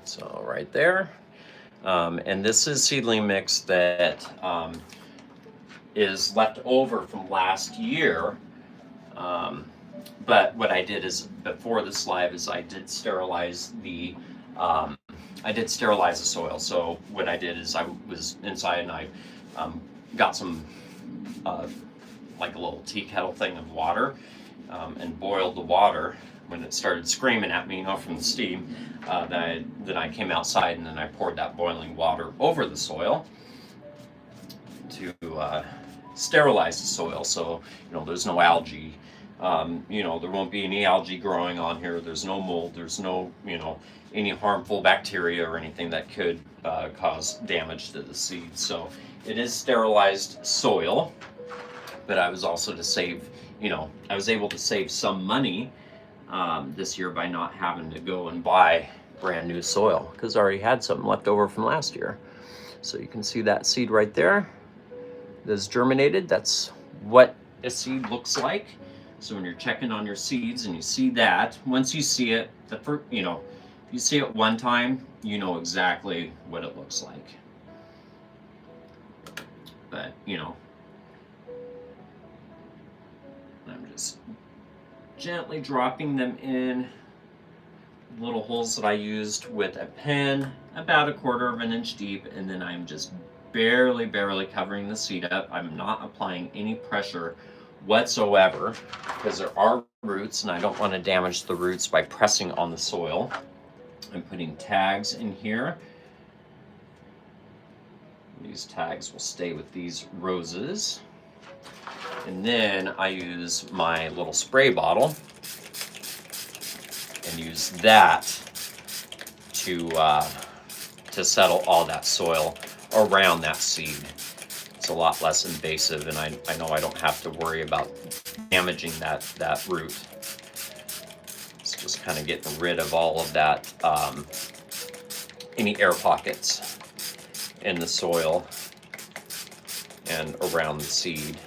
[SPEAKER 1] So right there, And this is seedling mix that is left over from last year. But what I did is, before this live, is I did sterilize the soil. So what I did is I was inside and I got some like a little tea kettle thing of water, and boiled the water. When it started screaming at me, you know, from the steam, then I came outside and then I poured that boiling water over the soil to sterilize the soil. So, you know, there's no algae. You know, there won't be any algae growing on here. There's no mold. There's no, you know, any harmful bacteria or anything that could cause damage to the seeds. So it is sterilized soil, but I was also to save, you know, I was able to save some money this year by not having to go and buy brand new soil, because I already had some left over from last year. So you can see that seed right there that's germinated. That's what a seed looks like. So when you're checking on your seeds and you see that, once you see it, you know, you see it one time, you know exactly what it looks like. But, you know, I'm just gently dropping them in little holes that I used with a pen, about 1/4 of an inch deep, and then I'm just barely covering the seed up. I'm not applying any pressure whatsoever, because there are roots and I don't want to damage the roots by pressing on the soil. I'm putting tags in here. These tags will stay with these roses. And then I use my little spray bottle and use that to settle all that soil around that seed. It's a lot less invasive, and I know I don't have to worry about damaging that root. It's just kind of getting rid of all of that, any air pockets in the soil and around the seed.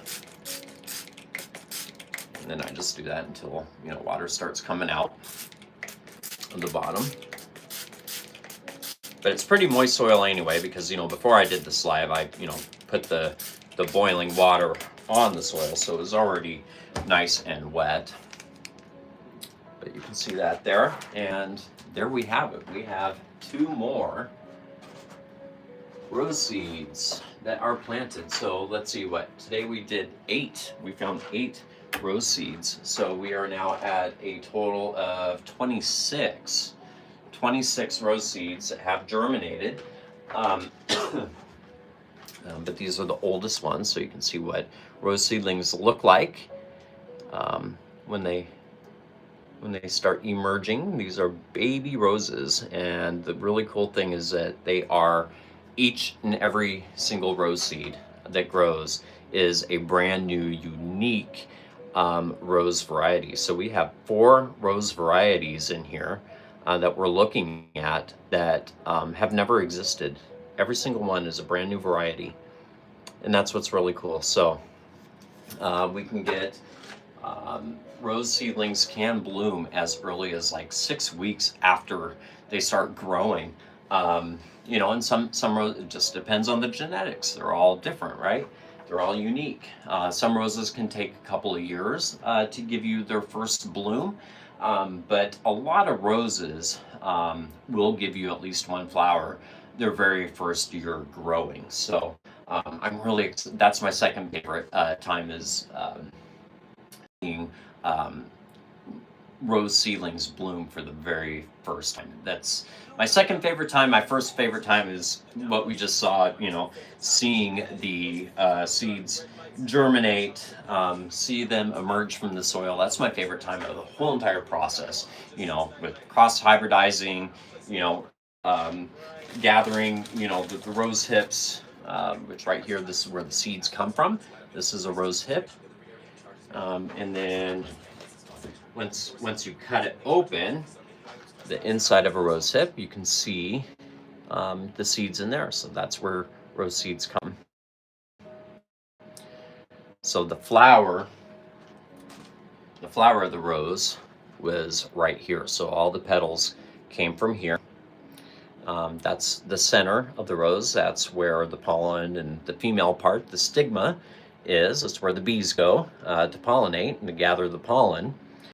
[SPEAKER 1] And then I just do that until, you know, water starts coming out of the bottom. But it's pretty moist soil anyway, because, you know, before I did this live, I, you know, put the boiling water on the soil, so it was already nice and wet. But you can see that there, and there we have it. We have 2 more rose seeds that are planted. So let's see, what today we did 8. We found 8 rose seeds. So we are now at a total of 26 rose seeds that have germinated. But these are the oldest ones, so you can see what rose seedlings look like when they start emerging. These are baby roses, and the really cool thing is that they are, each and every single rose seed that grows is a brand new, unique rose variety. So we have 4 rose varieties in here that we're looking at that have never existed. Every single one is a brand new variety, and that's what's really cool. So we can get rose seedlings can bloom as early as like 6 weeks after they start growing. You know, and some roses, it just depends on the genetics. They're all different, right? They're all unique. Some roses can take a couple of years to give you their first bloom, but a lot of roses will give you at least 1 flower their very first year growing. So I'm really, that's my second favorite time, is seeing rose seedlings bloom for the very first time. That's my second favorite time. My first favorite time is what we just saw, you know, seeing the seeds germinate, see them emerge from the soil. That's my favorite time of the whole entire process, you know, with cross hybridizing, you know, gathering, you know, the rose hips, which right here, this is where the seeds come from. This is a rose hip. And then once you cut it open, the inside of a rose hip, you can see the seeds in there. So that's where rose seeds come. So the flower of the rose was right here. So all the petals came from here. That's the center of the rose. That's where the pollen and the female part, the stigma, is. That's where the bees go to pollinate and to gather the pollen.